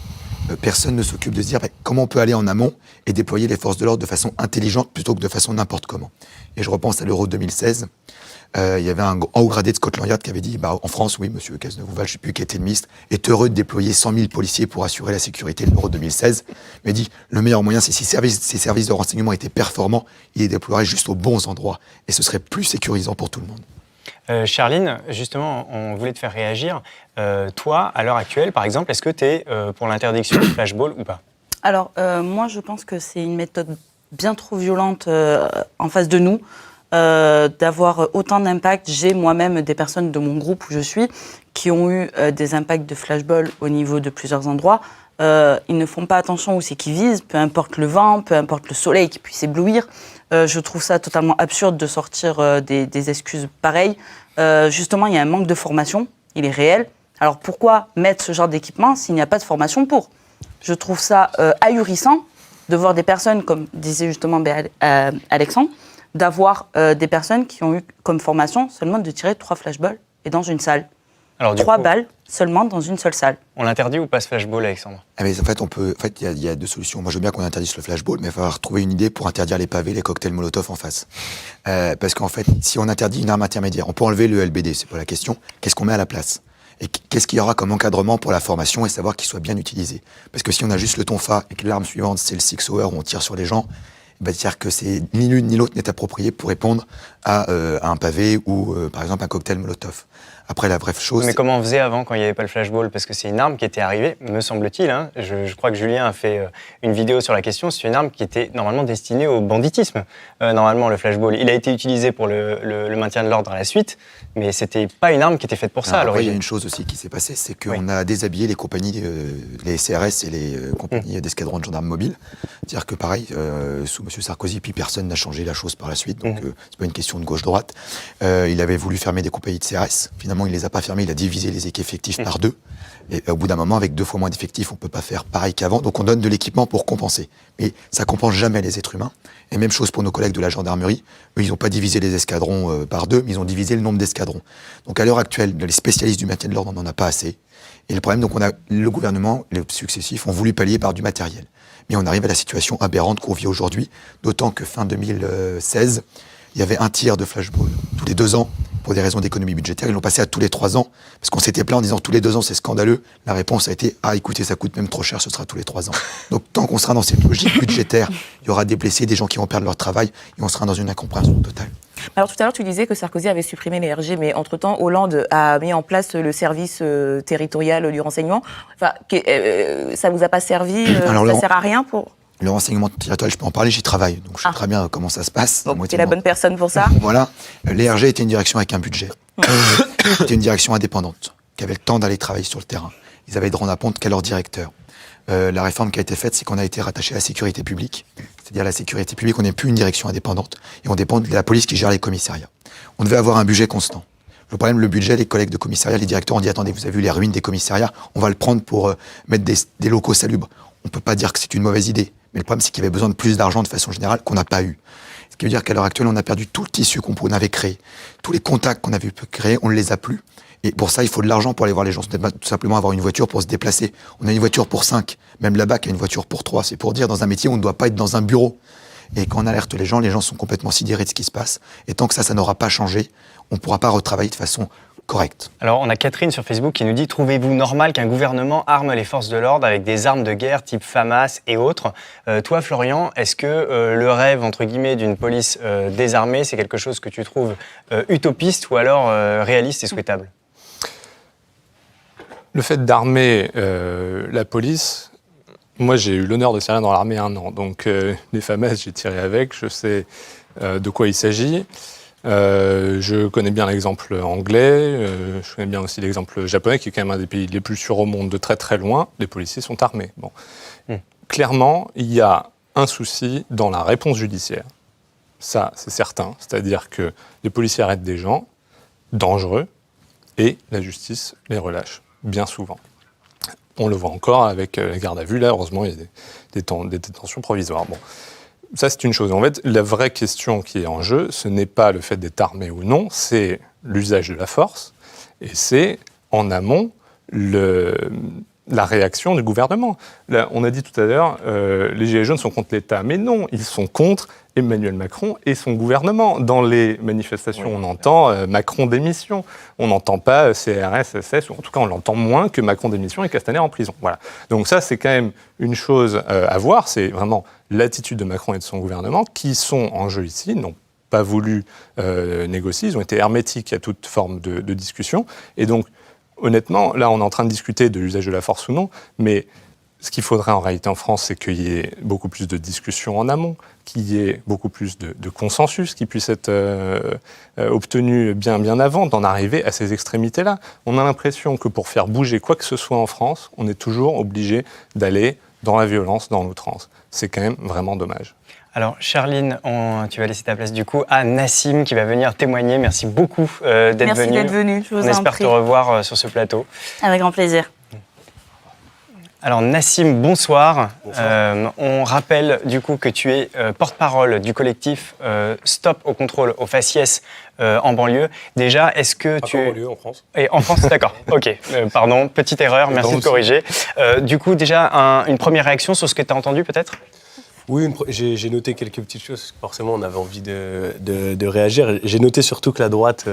Personne ne s'occupe de se dire comment on peut aller en amont et déployer les forces de l'ordre de façon intelligente plutôt que de façon n'importe comment. Et je repense à l'Euro 2016. Il y avait un haut gradé de Scotland Yard qui avait dit en France, oui, monsieur Cazeneuve-Val, je ne sais plus qui était le ministre, est heureux de déployer 100 000 policiers pour assurer la sécurité de l'Euro 2016. Mais dit le meilleur moyen, c'est si ces services de renseignement étaient performants, ils les déploieraient juste aux bons endroits. Et ce serait plus sécurisant pour tout le monde. Charline, justement, on voulait te faire réagir. Toi, à l'heure actuelle, par exemple, est-ce que tu es pour l'interdiction du flashball ou pas? Alors, moi, je pense que c'est une méthode bien trop violente en face de nous, d'avoir autant d'impact. J'ai moi-même des personnes de mon groupe où je suis qui ont eu des impacts de flashball au niveau de plusieurs endroits. Ils ne font pas attention où c'est qu'ils visent, peu importe le vent, peu importe le soleil qui puisse éblouir. Je trouve ça totalement absurde de sortir des excuses pareilles. Justement, il y a un manque de formation, il est réel. Alors pourquoi mettre ce genre d'équipement s'il n'y a pas de formation pour? Je trouve ça ahurissant de voir des personnes, comme disait justement Alexandre, d'avoir des personnes qui ont eu comme formation seulement de tirer 3 flashballs et dans une salle. Alors, 3 balles seulement dans une seule salle. On l'interdit ou pas ce flashball, Alexandre? Mais en fait, il y a 2 solutions. Moi, je veux bien qu'on interdise le flashball, mais il va falloir trouver une idée pour interdire les pavés, les cocktails Molotov en face. Parce qu'en fait, si on interdit une arme intermédiaire, on peut enlever le LBD, c'est pas la question. Qu'est-ce qu'on met à la place? Et qu'est-ce qu'il y aura comme encadrement pour la formation et savoir qu'il soit bien utilisé? Parce que si on a juste le tonfa et que l'arme suivante, c'est le Six Hour où on tire sur les gens, c'est-à-dire que c'est ni l'une ni l'autre n'est approprié pour répondre à un pavé ou, par exemple, un cocktail Molotov. Après, la vraie chose... Mais comment on faisait avant, quand il n'y avait pas le flashball? Parce que c'est une arme qui était arrivée, me semble-t-il, je crois que Julien a fait une vidéo sur la question, c'est une arme qui était normalement destinée au banditisme, normalement, le flashball. Il a été utilisé pour le maintien de l'ordre à la suite, mais c'était pas une arme qui était faite pour ça. Après, il y a une chose aussi qui s'est passée, c'est qu'on a déshabillé les compagnies, les CRS et les compagnies d'escadrons de gendarmes mobiles. C'est-à-dire que pareil, sous M. Sarkozy, puis personne n'a changé la chose par la suite, donc c'est pas une question de gauche-droite. Il avait voulu fermer des compagnies de CRS, finalement il les a pas fermés, il a divisé les effectifs par 2. Et au bout d'un moment, avec 2 fois moins d'effectifs, on peut pas faire pareil qu'avant, donc on donne de l'équipement pour compenser. Mais ça compense jamais les êtres humains. Et même chose pour nos collègues de la gendarmerie, eux ils n'ont pas divisé les escadrons par 2, mais ils ont divisé le nombre d'escadrons. Donc à l'heure actuelle, les spécialistes du maintien de l'ordre, on n'en a pas assez. Et le problème, donc le gouvernement, les successifs, ont voulu pallier par du matériel. Mais on arrive à la situation aberrante qu'on vit aujourd'hui, d'autant que fin 2016, il y avait un tir de flashball tous les 2 ans pour des raisons d'économie budgétaire, ils l'ont passé à tous les 3 ans, parce qu'on s'était plaint en disant tous les 2 ans c'est scandaleux. La réponse a été écoutez, ça coûte même trop cher, ce sera tous les 3 ans. Donc tant qu'on sera dans cette logique budgétaire, il y aura des blessés, des gens qui vont perdre leur travail, et on sera dans une incompréhension totale. Alors tout à l'heure, tu disais que Sarkozy avait supprimé les RG, mais entre-temps, Hollande a mis en place le service territorial du renseignement. Enfin, ça vous a pas servi ça sert à rien pour... Le renseignement territorial, je peux en parler, j'y travaille, donc je sais très bien comment ça se passe. Donc tu es la bonne personne pour ça. Voilà, les RG étaient une direction avec un budget. C'était une direction indépendante, qui avait le temps d'aller travailler sur le terrain. Ils avaient de rendre à compte qu'à leur directeur. La réforme qui a été faite, c'est qu'on a été rattaché à la sécurité publique. C'est-à-dire la sécurité publique, on n'est plus une direction indépendante, et on dépend de la police qui gère les commissariats. On devait avoir un budget constant. Le problème, le budget, les collègues de commissariat, les directeurs ont dit, attendez, vous avez vu les ruines des commissariats, on va le prendre pour mettre des locaux salubres. On ne peut pas dire que c'est une mauvaise idée, mais le problème, c'est qu'il y avait besoin de plus d'argent de façon générale qu'on n'a pas eu. Ce qui veut dire qu'à l'heure actuelle, on a perdu tout le tissu qu'on avait créé. Tous les contacts qu'on avait pu créer, on ne les a plus. Et pour ça, il faut de l'argent pour aller voir les gens. C'est pas tout simplement avoir une voiture pour se déplacer. On a une voiture pour 5. Même là-bas, il y a une voiture pour 3. C'est pour dire, dans un métier, on ne doit pas être dans un bureau. Et quand on alerte les gens sont complètement sidérés de ce qui se passe. Et tant que ça n'aura pas changé, on ne pourra pas retravailler de façon correcte. Alors, on a Catherine sur Facebook qui nous dit « Trouvez-vous normal qu'un gouvernement arme les forces de l'ordre avec des armes de guerre type FAMAS et autres ?» Toi, Florian, est-ce que le rêve, entre guillemets, d'une police désarmée, c'est quelque chose que tu trouves utopiste ou alors réaliste et souhaitable ? Le fait d'armer la police, moi j'ai eu l'honneur de servir dans l'armée 1 an, donc les FAMAS j'ai tiré avec, je sais de quoi il s'agit. Je connais bien l'exemple anglais, je connais bien aussi l'exemple japonais, qui est quand même un des pays les plus sûrs au monde de très très loin. Les policiers sont armés. Bon. Clairement, il y a un souci dans la réponse judiciaire. Ça, c'est certain. C'est-à-dire que les policiers arrêtent des gens dangereux et la justice les relâche, bien souvent. On le voit encore avec la garde à vue. Là, heureusement, il y a des détentions provisoires. Bon. Ça, c'est une chose. En fait, la vraie question qui est en jeu, ce n'est pas le fait d'être armé ou non, c'est l'usage de la force, et c'est, en amont, la réaction du gouvernement. Là, on a dit tout à l'heure, les Gilets jaunes sont contre l'État, mais non, ils sont contre Emmanuel Macron et son gouvernement. Dans les manifestations, on entend Macron démission, on n'entend pas CRS, SS, ou en tout cas, on l'entend moins que Macron démission et Castaner en prison. Voilà. Donc ça, c'est quand même une chose à voir, c'est vraiment l'attitude de Macron et de son gouvernement qui sont en jeu ici, n'ont pas voulu négocier, ils ont été hermétiques à toute forme de discussion. Et donc, honnêtement, là, on est en train de discuter de l'usage de la force ou non, mais ce qu'il faudrait en réalité en France, c'est qu'il y ait beaucoup plus de discussions en amont, qu'il y ait beaucoup plus de consensus qui puisse être obtenu bien avant, d'en arriver à ces extrémités-là. On a l'impression que pour faire bouger quoi que ce soit en France, on est toujours obligé d'aller dans la violence, dans l'outrance. C'est quand même vraiment dommage. Alors, Charline, tu vas laisser ta place du coup à Nassim qui va venir témoigner. Merci beaucoup d'être venu. Merci d'être venu, je vous en prie. On espère te revoir sur ce plateau. Avec grand plaisir. Alors Nassim, bonsoir. On rappelle du coup que tu es porte-parole du collectif Stop au contrôle aux faciès en banlieue. Déjà, est-ce que tu... En banlieue, en France. Et en France, d'accord. Ok, pardon, petite erreur, merci de corriger. Du coup, déjà, une première réaction sur ce que tu as entendu peut-être ? Oui, j'ai noté quelques petites choses. Forcément, on avait envie de réagir. J'ai noté surtout que la droite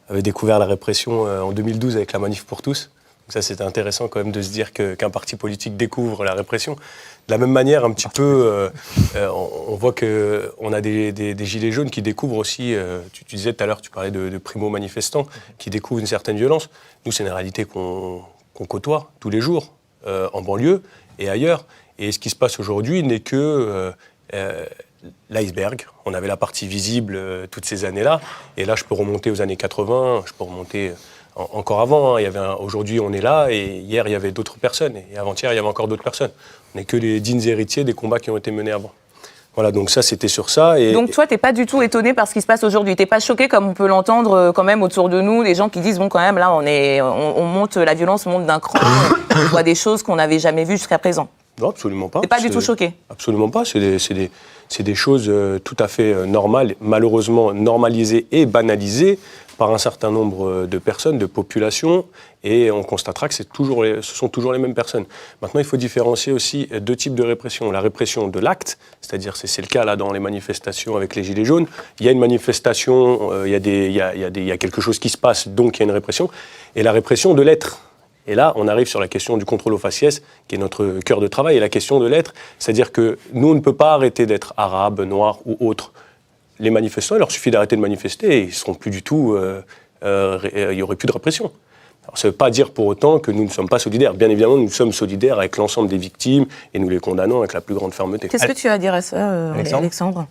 avait découvert la répression en 2012 avec la Manif pour tous. Donc ça, c'était intéressant quand même de se dire qu'un parti politique découvre la répression. De la même manière, un petit peu, on voit qu'on a des gilets jaunes qui découvrent aussi, tu disais tout à l'heure, tu parlais de primo-manifestants, qui découvrent une certaine violence. Nous, c'est une réalité qu'on côtoie tous les jours, en banlieue et ailleurs. Et ce qui se passe aujourd'hui n'est que l'iceberg. On avait la partie visible toutes ces années-là. Et là, je peux remonter aux années 80, je peux remonter encore avant. Hein. Aujourd'hui, on est là, et hier, il y avait d'autres personnes. Et avant-hier, il y avait encore d'autres personnes. On n'est que les dignes héritiers des combats qui ont été menés avant. Voilà, donc ça, c'était sur ça. Et donc toi, t'es pas du tout étonné par ce qui se passe aujourd'hui. T'es pas choqué, comme on peut l'entendre quand même autour de nous, des gens qui disent, bon, quand même, là, on monte, la violence monte d'un cran. On voit des choses qu'on n'avait jamais vues jusqu'à présent. Non, absolument pas. T'es pas du tout choqué? Absolument pas. C'est des choses tout à fait normales, malheureusement normalisées et banalisées par un certain nombre de personnes, de populations, et on constatera que ce sont toujours les mêmes personnes. Maintenant, il faut différencier aussi deux types de répression. La répression de l'acte, c'est-à-dire c'est le cas là dans les manifestations avec les Gilets jaunes. Il y a une manifestation, il y a quelque chose qui se passe, donc il y a une répression. Et la répression de l'être. Et là, on arrive sur la question du contrôle au faciès, qui est notre cœur de travail, et la question de l'être, c'est-à-dire que nous, on ne peut pas arrêter d'être arabe, noir ou autre. Les manifestants, il leur suffit d'arrêter de manifester et ils seront plus du tout, il n'y aurait plus de répression. Alors, ça ne veut pas dire pour autant que nous ne sommes pas solidaires. Bien évidemment, nous sommes solidaires avec l'ensemble des victimes et nous les condamnons avec la plus grande fermeté. Qu'est-ce que tu as à dire à ça, Alexandre ?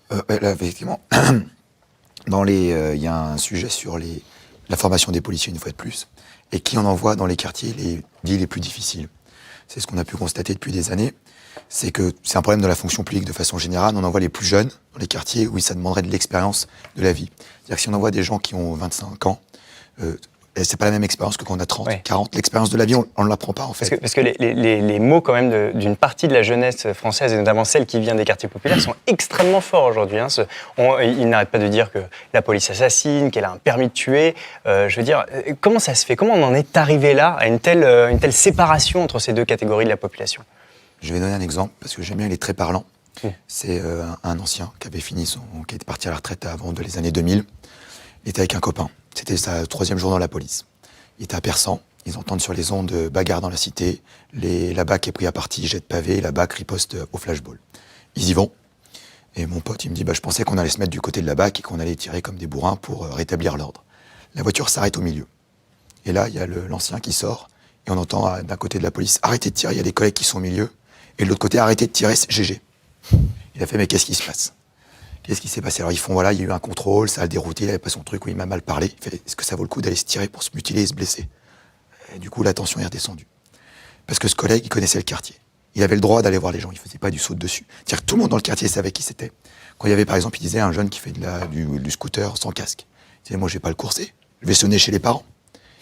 Là, effectivement, il y a un sujet sur la formation des policiers, une fois de plus, et qui on envoie dans les quartiers les plus difficiles. C'est ce qu'on a pu constater depuis des années. C'est que c'est un problème de la fonction publique de façon générale. On envoie les plus jeunes dans les quartiers où ça demanderait de l'expérience de la vie. C'est-à-dire que si on envoie des gens qui ont 25 ans, c'est pas la même expérience que quand on a 30, 40. L'expérience de la vie, on ne l'apprend pas en fait. Parce que les mots quand même d'une partie de la jeunesse française, et notamment celle qui vient des quartiers populaires, sont extrêmement forts aujourd'hui. Hein. Ils n'arrêtent pas de dire que la police assassine, qu'elle a un permis de tuer. Je veux dire, comment ça se fait ? Comment on en est arrivé là, à une telle séparation entre ces deux catégories de la population ? Je vais donner un exemple, parce que j'aime bien, il est très parlant. C'est un ancien qui était parti à la retraite avant les années 2000. Il était avec un copain. C'était sa 3e jour dans la police. Il était à Persan. Ils entendent sur les ondes bagarre dans la cité. La BAC est pris à partie, jette pavé. La BAC riposte au flashball. Ils y vont. Et mon pote, il me dit, je pensais qu'on allait se mettre du côté de la BAC et qu'on allait tirer comme des bourrins pour rétablir l'ordre. La voiture s'arrête au milieu. Et là, il y a l'ancien qui sort. Et on entend d'un côté de la police, arrêtez de tirer, il y a des collègues qui sont au milieu. Et de l'autre côté, arrêtez de tirer, c'est GG. Il a fait, mais qu'est-ce qui se passe ? Qu'est-ce qui s'est passé ? Alors ils font, il y a eu un contrôle, ça a dérouté, il n'avait pas son truc, où il m'a mal parlé. Il fait, est-ce que ça vaut le coup d'aller se tirer pour se mutiler et se blesser ? Et du coup, la tension est redescendue. Parce que ce collègue, il connaissait le quartier. Il avait le droit d'aller voir les gens, il faisait pas du saut dessus. C'est-à-dire que tout le monde dans le quartier savait qui c'était. Quand il y avait, par exemple, il disait un jeune qui fait du scooter sans casque. Il disait, moi, je vais pas le courser, je vais sonner chez les parents.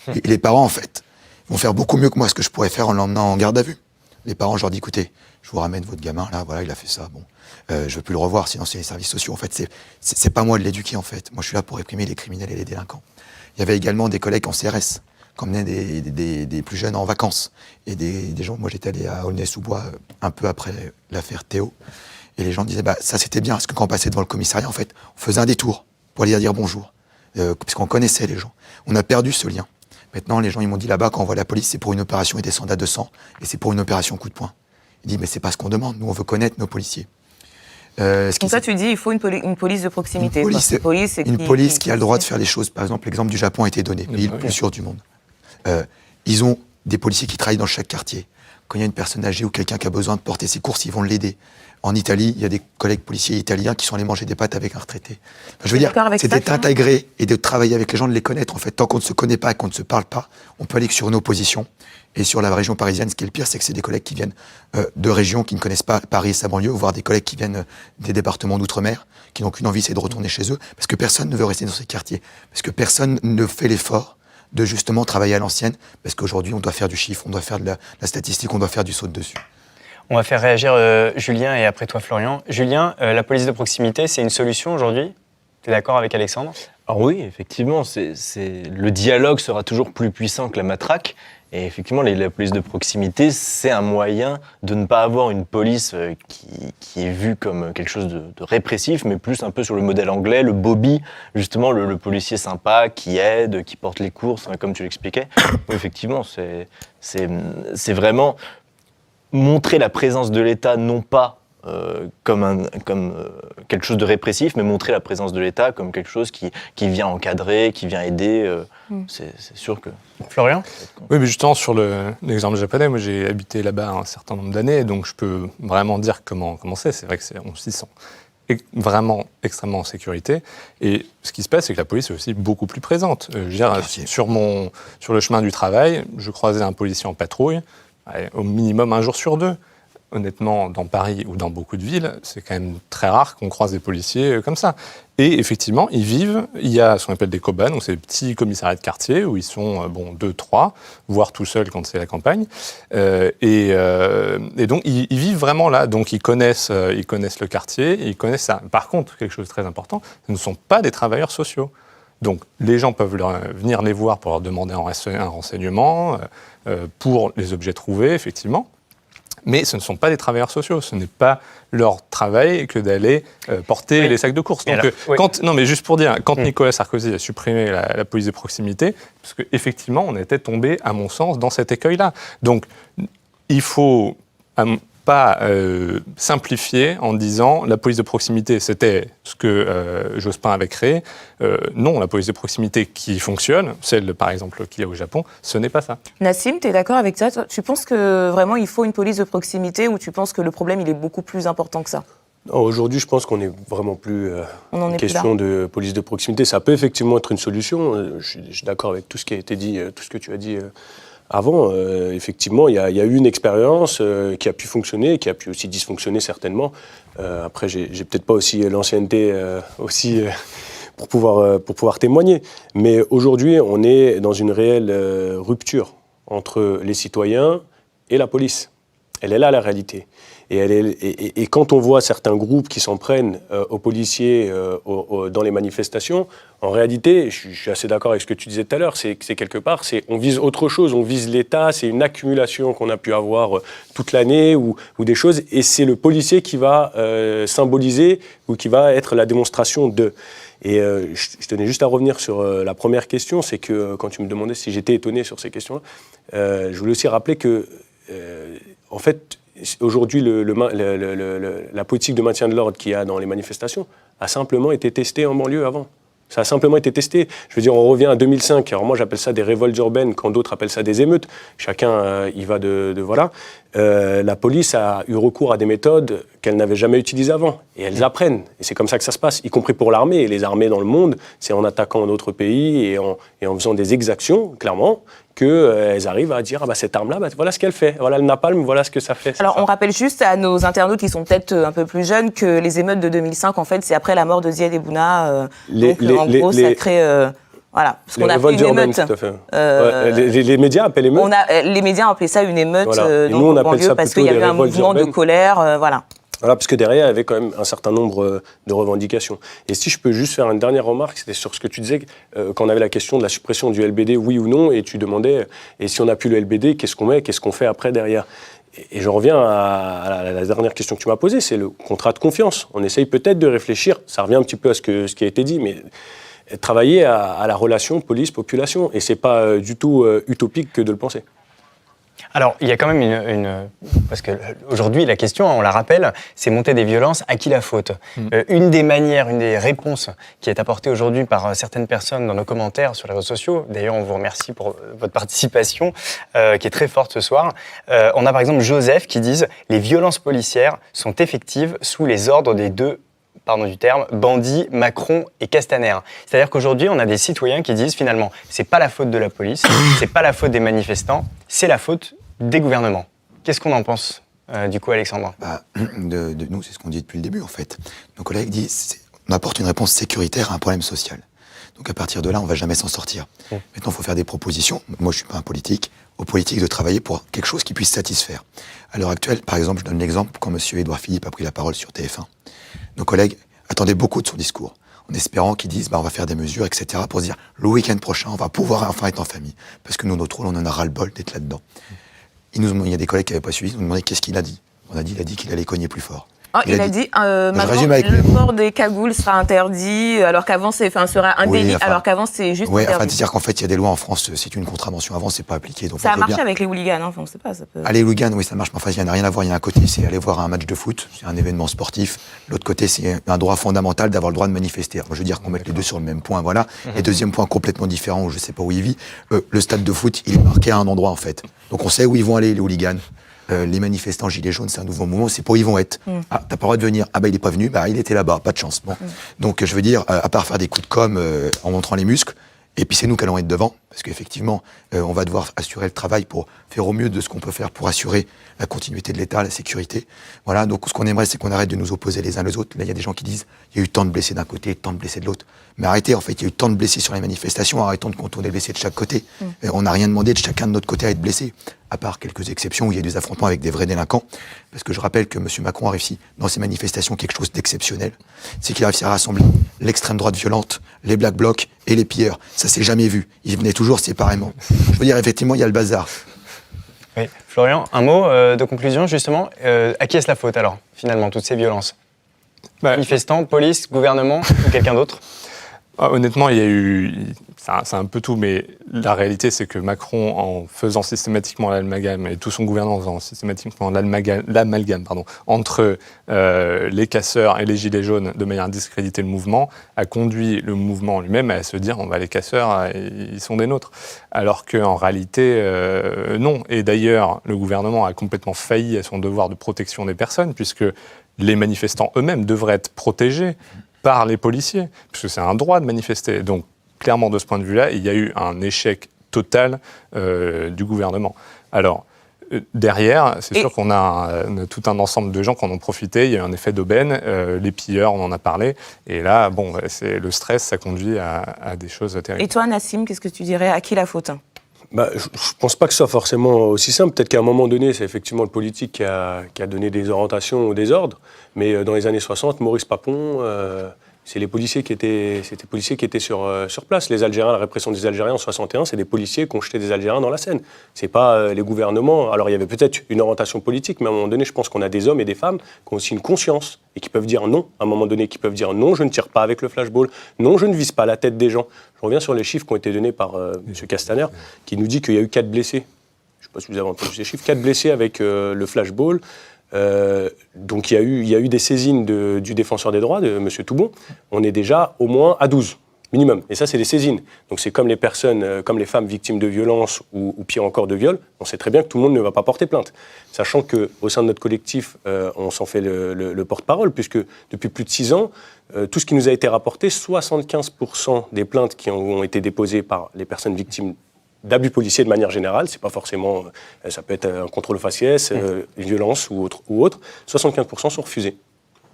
Et les parents, en fait, vont faire beaucoup mieux que moi ce que je pourrais faire en l'emmenant en garde à vue. Les parents, je leur dis, écoutez, je vous ramène votre gamin, là, voilà, il a fait ça, bon. Je veux plus le revoir, sinon c'est les services sociaux. En fait, c'est pas moi de l'éduquer, en fait. Moi, je suis là pour réprimer les criminels et les délinquants. Il y avait également des collègues en CRS, qui emmenaient des plus jeunes en vacances. Et des gens, moi, j'étais allé à Aulnay-sous-Bois un peu après l'affaire Théo. Et les gens disaient, ça c'était bien, parce que quand on passait devant le commissariat, en fait, on faisait un détour pour aller dire bonjour. Parce qu'on connaissait les gens. On a perdu ce lien. Maintenant, les gens, ils m'ont dit là-bas, quand on voit la police, c'est pour une opération, ils descendent à 200, et c'est pour une opération coup de poing. Il dit, mais c'est pas ce qu'on demande, nous, on veut connaître nos policiers. Donc ça, tu dis, il faut une police de proximité. Une police qui a le droit de faire les choses. Par exemple, l'exemple du Japon a été donné, pays le plus sûr du monde. Ils ont des policiers qui travaillent dans chaque quartier. Quand il y a une personne âgée ou quelqu'un qui a besoin de porter ses courses, ils vont l'aider. En Italie, il y a des collègues policiers italiens qui sont allés manger des pâtes avec un retraité. Enfin, je veux dire, c'est d'être intégré et de travailler avec les gens, de les connaître. En fait, tant qu'on ne se connaît pas et qu'on ne se parle pas, on peut aller sur nos positions. Et sur la région parisienne, ce qui est le pire, c'est que c'est des collègues qui viennent de régions qui ne connaissent pas Paris et sa banlieue, voire des collègues qui viennent des départements d'outre-mer, qui n'ont qu'une envie, c'est de retourner chez eux, parce que personne ne veut rester dans ces quartiers, parce que personne ne fait l'effort de justement travailler à l'ancienne, parce qu'aujourd'hui, on doit faire du chiffre, on doit faire de la statistique, on doit faire du saut de dessus. On va faire réagir Julien et après toi Florian. Julien, la police de proximité, c'est une solution aujourd'hui ? Tu es d'accord avec Alexandre ? Alors oui, effectivement, le dialogue sera toujours plus puissant que la matraque. Et effectivement, la police de proximité, c'est un moyen de ne pas avoir une police qui est vue comme quelque chose de répressif, mais plus un peu sur le modèle anglais, le Bobby, justement, le policier sympa qui aide, qui porte les courses, comme tu l'expliquais. Effectivement, c'est vraiment montrer la présence de l'État, non pas comme quelque chose de répressif, mais montrer la présence de l'État comme quelque chose qui vient encadrer, qui vient aider. C'est sûr que... Florian ? Oui, mais justement, sur l'exemple japonais, moi j'ai habité là-bas un certain nombre d'années, donc je peux vraiment dire comment c'est. C'est vrai qu'on s'y sent vraiment extrêmement en sécurité. Et ce qui se passe, c'est que la police est aussi beaucoup plus présente. Je veux dire, sur le chemin du travail, je croisais un policier en patrouille, au minimum 1 jour sur 2. Honnêtement, dans Paris ou dans beaucoup de villes, c'est quand même très rare qu'on croise des policiers comme ça. Et effectivement, il y a ce qu'on appelle des cobanes, donc c'est des petits commissariats de quartier où ils sont 2, 3, voire tout seuls quand c'est la campagne. Et donc, ils vivent vraiment là. Donc, ils connaissent le quartier, ils connaissent ça. Par contre, quelque chose de très important, ce ne sont pas des travailleurs sociaux. Donc les gens peuvent venir les voir pour leur demander un renseignement, pour les objets trouvés, effectivement. Mais ce ne sont pas des travailleurs sociaux, ce n'est pas leur travail que d'aller porter les sacs de course. Donc, non, mais juste pour dire, quand Nicolas Sarkozy a supprimé la police de proximité, parce qu'effectivement, on était tombé, à mon sens, dans cet écueil-là. Donc, il faut pas simplifier en disant la police de proximité, c'était ce que Jospin avait créé. Non, la police de proximité qui fonctionne, celle par exemple qu'il y a au Japon, ce n'est pas ça. Nassim, tu es d'accord avec ça? Tu penses que vraiment il faut une police de proximité ou tu penses que le problème il est beaucoup plus important que ça? Aujourd'hui, je pense qu'on n'est vraiment plus une question de police de proximité. Ça peut effectivement être une solution. Je suis d'accord avec tout ce qui a été dit, tout ce que tu as dit avant. Effectivement, il y a eu une expérience qui a pu fonctionner, qui a pu aussi dysfonctionner certainement. Après, j'ai peut-être pas aussi l'ancienneté pour pouvoir témoigner. Mais aujourd'hui, on est dans une réelle rupture entre les citoyens et la police. Elle est là, la réalité. Et quand on voit certains groupes qui s'en prennent aux policiers dans les manifestations, en réalité, je suis assez d'accord avec ce que tu disais tout à l'heure, c'est quelque part, on vise autre chose, on vise l'État, c'est une accumulation qu'on a pu avoir toute l'année ou des choses, et c'est le policier qui va symboliser ou qui va être la démonstration de. Et je tenais juste à revenir sur la première question, c'est que quand tu me demandais si j'étais étonné sur ces questions-là, je voulais aussi rappeler que, en fait, aujourd'hui, la politique de maintien de l'ordre qu'il y a dans les manifestations a simplement été testée en banlieue avant. Ça a simplement été testé. Je veux dire, on revient à 2005. Alors moi, j'appelle ça des révoltes urbaines, quand d'autres appellent ça des émeutes. Chacun y va de voilà. La police a eu recours à des méthodes qu'elle n'avait jamais utilisées avant. Et elles apprennent. Et c'est comme ça que ça se passe, y compris pour l'armée. Et les armées dans le monde, c'est en attaquant d'autres pays et en faisant des exactions, clairement, qu'elles arrivent à dire, cette arme-là, voilà ce qu'elle fait. Voilà le napalm, voilà ce que ça fait. Alors, on rappelle juste à nos internautes qui sont peut-être un peu plus jeunes que les émeutes de 2005, en fait, c'est après la mort de Ziad Ebouna. En gros, ça crée... voilà, parce qu'on a fait une émeute. Tout à fait. Les médias appellent émeute. Les médias ont appelé ça une émeute voilà. Nous, on appelle ça parce qu'il y avait un mouvement de colère, voilà. Voilà, parce que derrière, il y avait quand même un certain nombre de revendications. Et si je peux juste faire une dernière remarque, c'était sur ce que tu disais, quand on avait la question de la suppression du LBD, oui ou non, et tu demandais, et si on n'a plus le LBD, qu'est-ce qu'on met, qu'est-ce qu'on fait après derrière? Et je reviens à la dernière question que tu m'as posée, c'est le contrat de confiance. On essaye peut-être de réfléchir, ça revient un petit peu à ce qui a été dit, mais travailler à la relation police-population. Et c'est pas du tout utopique que de le penser. Alors, il y a quand même parce qu'aujourd'hui, la question, on la rappelle, c'est monter des violences, à qui la faute? Une des manières, une des réponses qui est apportée aujourd'hui par certaines personnes dans nos commentaires sur les réseaux sociaux, d'ailleurs, on vous remercie pour votre participation, qui est très forte ce soir. On a par exemple Joseph qui dit « Les violences policières sont effectives sous les ordres des deux pardon du terme, bandits, Macron et Castaner. C'est-à-dire qu'aujourd'hui, on a des citoyens qui disent finalement, c'est pas la faute de la police, c'est pas la faute des manifestants, c'est la faute des gouvernements. Qu'est-ce qu'on en pense, du coup, Alexandre? De nous, c'est ce qu'on dit depuis le début, en fait. Nos collègues disent, on apporte une réponse sécuritaire à un problème social. Donc à partir de là, on va jamais s'en sortir. Maintenant, il faut faire des propositions. Moi, je suis pas un politique. Aux politiques de travailler pour quelque chose qui puisse satisfaire. À l'heure actuelle, par exemple, je donne l'exemple quand M. Édouard Philippe a pris la parole sur TF1. Nos collègues attendaient beaucoup de son discours, en espérant qu'ils disent on va faire des mesures, etc., pour se dire le week-end prochain, on va pouvoir enfin être en famille. Parce que nous, notre rôle, on en a ras-le-bol d'être là-dedans. Il y a des collègues qui n'avaient pas suivi, ils nous demandaient qu'est-ce qu'il a dit. Il a dit qu'il allait cogner plus fort. Il a dit maintenant, le port des cagoules sera interdit, alors qu'avant, sera un délit, alors qu'avant, c'est juste interdit. C'est-à-dire qu'en fait, il y a des lois en France, c'est une contravention. Avant, c'est pas appliqué. Donc ça a marché avec les hooligans, hein, on sait pas. Ça peut... Les hooligans, oui, ça marche, mais enfin, il n'y a rien à voir. Il y a un côté, c'est aller voir un match de foot, c'est un événement sportif. L'autre côté, c'est un droit fondamental d'avoir le droit de manifester. Moi, je veux dire qu'on mette les deux sur le même point, voilà. Et deuxième point complètement différent, où je sais pas où il vit, le stade de foot, il est marqué à un endroit, en fait. Donc on sait où ils vont aller, les hooligans. Les manifestants gilets jaunes, c'est un nouveau mouvement, c'est pas où ils vont être. Ah, t'as pas le droit de venir. Ah il est pas venu, il était là-bas, pas de chance. Bon. Donc je veux dire, à part faire des coups de com en montrant les muscles, et puis c'est nous qui allons être devant, parce qu'effectivement, on va devoir assurer le travail pour faire au mieux de ce qu'on peut faire pour assurer la continuité de l'État, la sécurité. Voilà, donc ce qu'on aimerait, c'est qu'on arrête de nous opposer les uns les autres. Là, il y a des gens qui disent, il y a eu tant de blessés d'un côté, tant de blessés de l'autre. Mais arrêtez, en fait, il y a eu tant de blessés sur les manifestations, arrêtons de compter les blessés de chaque côté. On n'a rien demandé de chacun de notre côté à être blessé. à part quelques exceptions où il y a des affrontements avec des vrais délinquants. Parce que je rappelle que M. Macron a réussi dans ces manifestations quelque chose d'exceptionnel. C'est qu'il a réussi à rassembler l'extrême droite violente, les Black Blocs et les pilleurs. Ça s'est jamais vu. Ils venaient toujours séparément. Je veux dire, effectivement, il y a le bazar. Oui. Florian, un mot de conclusion, justement. À qui est-ce la faute, alors, finalement, toutes ces violences? Manifestants, police, gouvernement ou quelqu'un d'autre? Honnêtement, il y a eu... C'est un peu tout, mais la réalité, c'est que Macron, en faisant systématiquement l'amalgame, et tout son gouvernement en faisant systématiquement l'amalgame entre les casseurs et les gilets jaunes de manière à discréditer le mouvement, a conduit le mouvement lui-même à se dire les casseurs, ils sont des nôtres. Alors qu'en réalité, non. Et d'ailleurs, le gouvernement a complètement failli à son devoir de protection des personnes, puisque les manifestants eux-mêmes devraient être protégés par les policiers, puisque c'est un droit de manifester. Donc, clairement, de ce point de vue-là, il y a eu un échec total du gouvernement. Alors, derrière, c'est sûr qu'on a tout un ensemble de gens qui en ont profité. Il y a eu un effet d'aubaine. Les pilleurs, on en a parlé. Et là, le stress, ça conduit à des choses terribles. Et toi, Nassim, qu'est-ce que tu dirais? À qui la faute? Je ne pense pas que ce soit forcément aussi simple. Peut-être qu'à un moment donné, c'est effectivement le politique qui a donné des orientations ou des ordres. Mais dans les années 60, Maurice Papon, c'est les policiers qui étaient sur place. Les Algériens, la répression des Algériens en 61, c'est des policiers qui ont jeté des Algériens dans la Seine. C'est pas les gouvernements. Alors il y avait peut-être une orientation politique, mais à un moment donné, je pense qu'on a des hommes et des femmes qui ont aussi une conscience et qui peuvent dire non. À un moment donné, qui peuvent dire non, je ne tire pas avec le flashball. Non, je ne vise pas la tête des gens. Je reviens sur les chiffres qui ont été donnés par M. Castaner, qui nous dit qu'il y a eu 4 blessés. Je ne sais pas si vous avez entendu ces chiffres. 4 blessés avec le flashball. Donc il y a eu des saisines du défenseur des droits, de M. Toubon. On est déjà au moins à 12, minimum. Et ça, c'est des saisines. Donc c'est comme les personnes, comme les femmes victimes de violences ou pire encore de viol. On sait très bien que tout le monde ne va pas porter plainte. Sachant qu'au sein de notre collectif, on s'en fait le porte-parole, puisque depuis plus de 6 ans, tout ce qui nous a été rapporté, 75% des plaintes qui ont été déposées par les personnes victimes d'abus policiers de manière générale, c'est pas forcément, ça peut être un contrôle faciès, une violence ou autre, 75% sont refusés.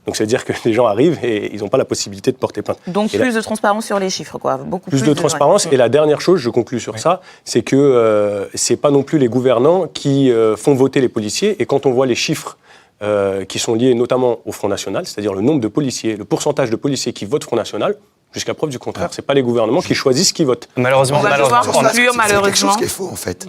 Donc ça veut dire que les gens arrivent et ils n'ont pas la possibilité de porter plainte. Donc plus de transparence sur les chiffres, quoi. Beaucoup plus de transparence. Et la dernière chose, je conclue sur ça, c'est que c'est pas non plus les gouvernants qui font voter les policiers. Et quand on voit les chiffres qui sont liés notamment au Front National, c'est-à-dire le nombre de policiers, le pourcentage de policiers qui votent Front National, jusqu'à preuve du contraire, c'est pas les gouvernements qui choisissent qui votent. Malheureusement, on va devoir conclure, malheureusement. C'est quelque chose qui est faux, en fait.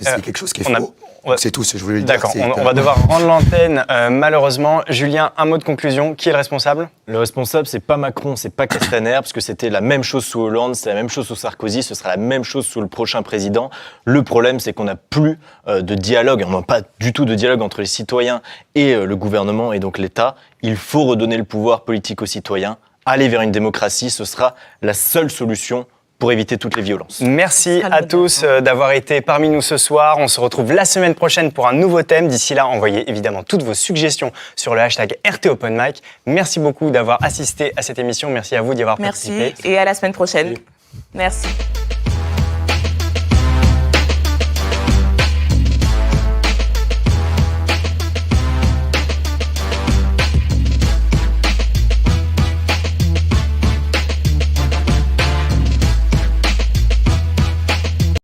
C'est quelque chose qui est faux. C'est tout, je voulais le dire. D'accord, on va devoir rendre l'antenne, malheureusement. Julien, un mot de conclusion. Qui est le responsable? Le responsable, c'est pas Macron, c'est pas Castaner, parce que c'était la même chose sous Hollande, c'est la même chose sous Sarkozy, ce sera la même chose sous le prochain président. Le problème, c'est qu'on n'a plus de dialogue, on n'a pas du tout de dialogue entre les citoyens et le gouvernement et donc l'État. Il faut redonner le pouvoir politique aux citoyens. Aller vers une démocratie, ce sera la seule solution pour éviter toutes les violences. Merci à tous d'avoir été parmi nous ce soir. On se retrouve la semaine prochaine pour un nouveau thème. D'ici là, envoyez évidemment toutes vos suggestions sur le hashtag RTOpenMic. Merci beaucoup d'avoir assisté à cette émission. Merci à vous d'y avoir participé. Merci et à la semaine prochaine. Merci.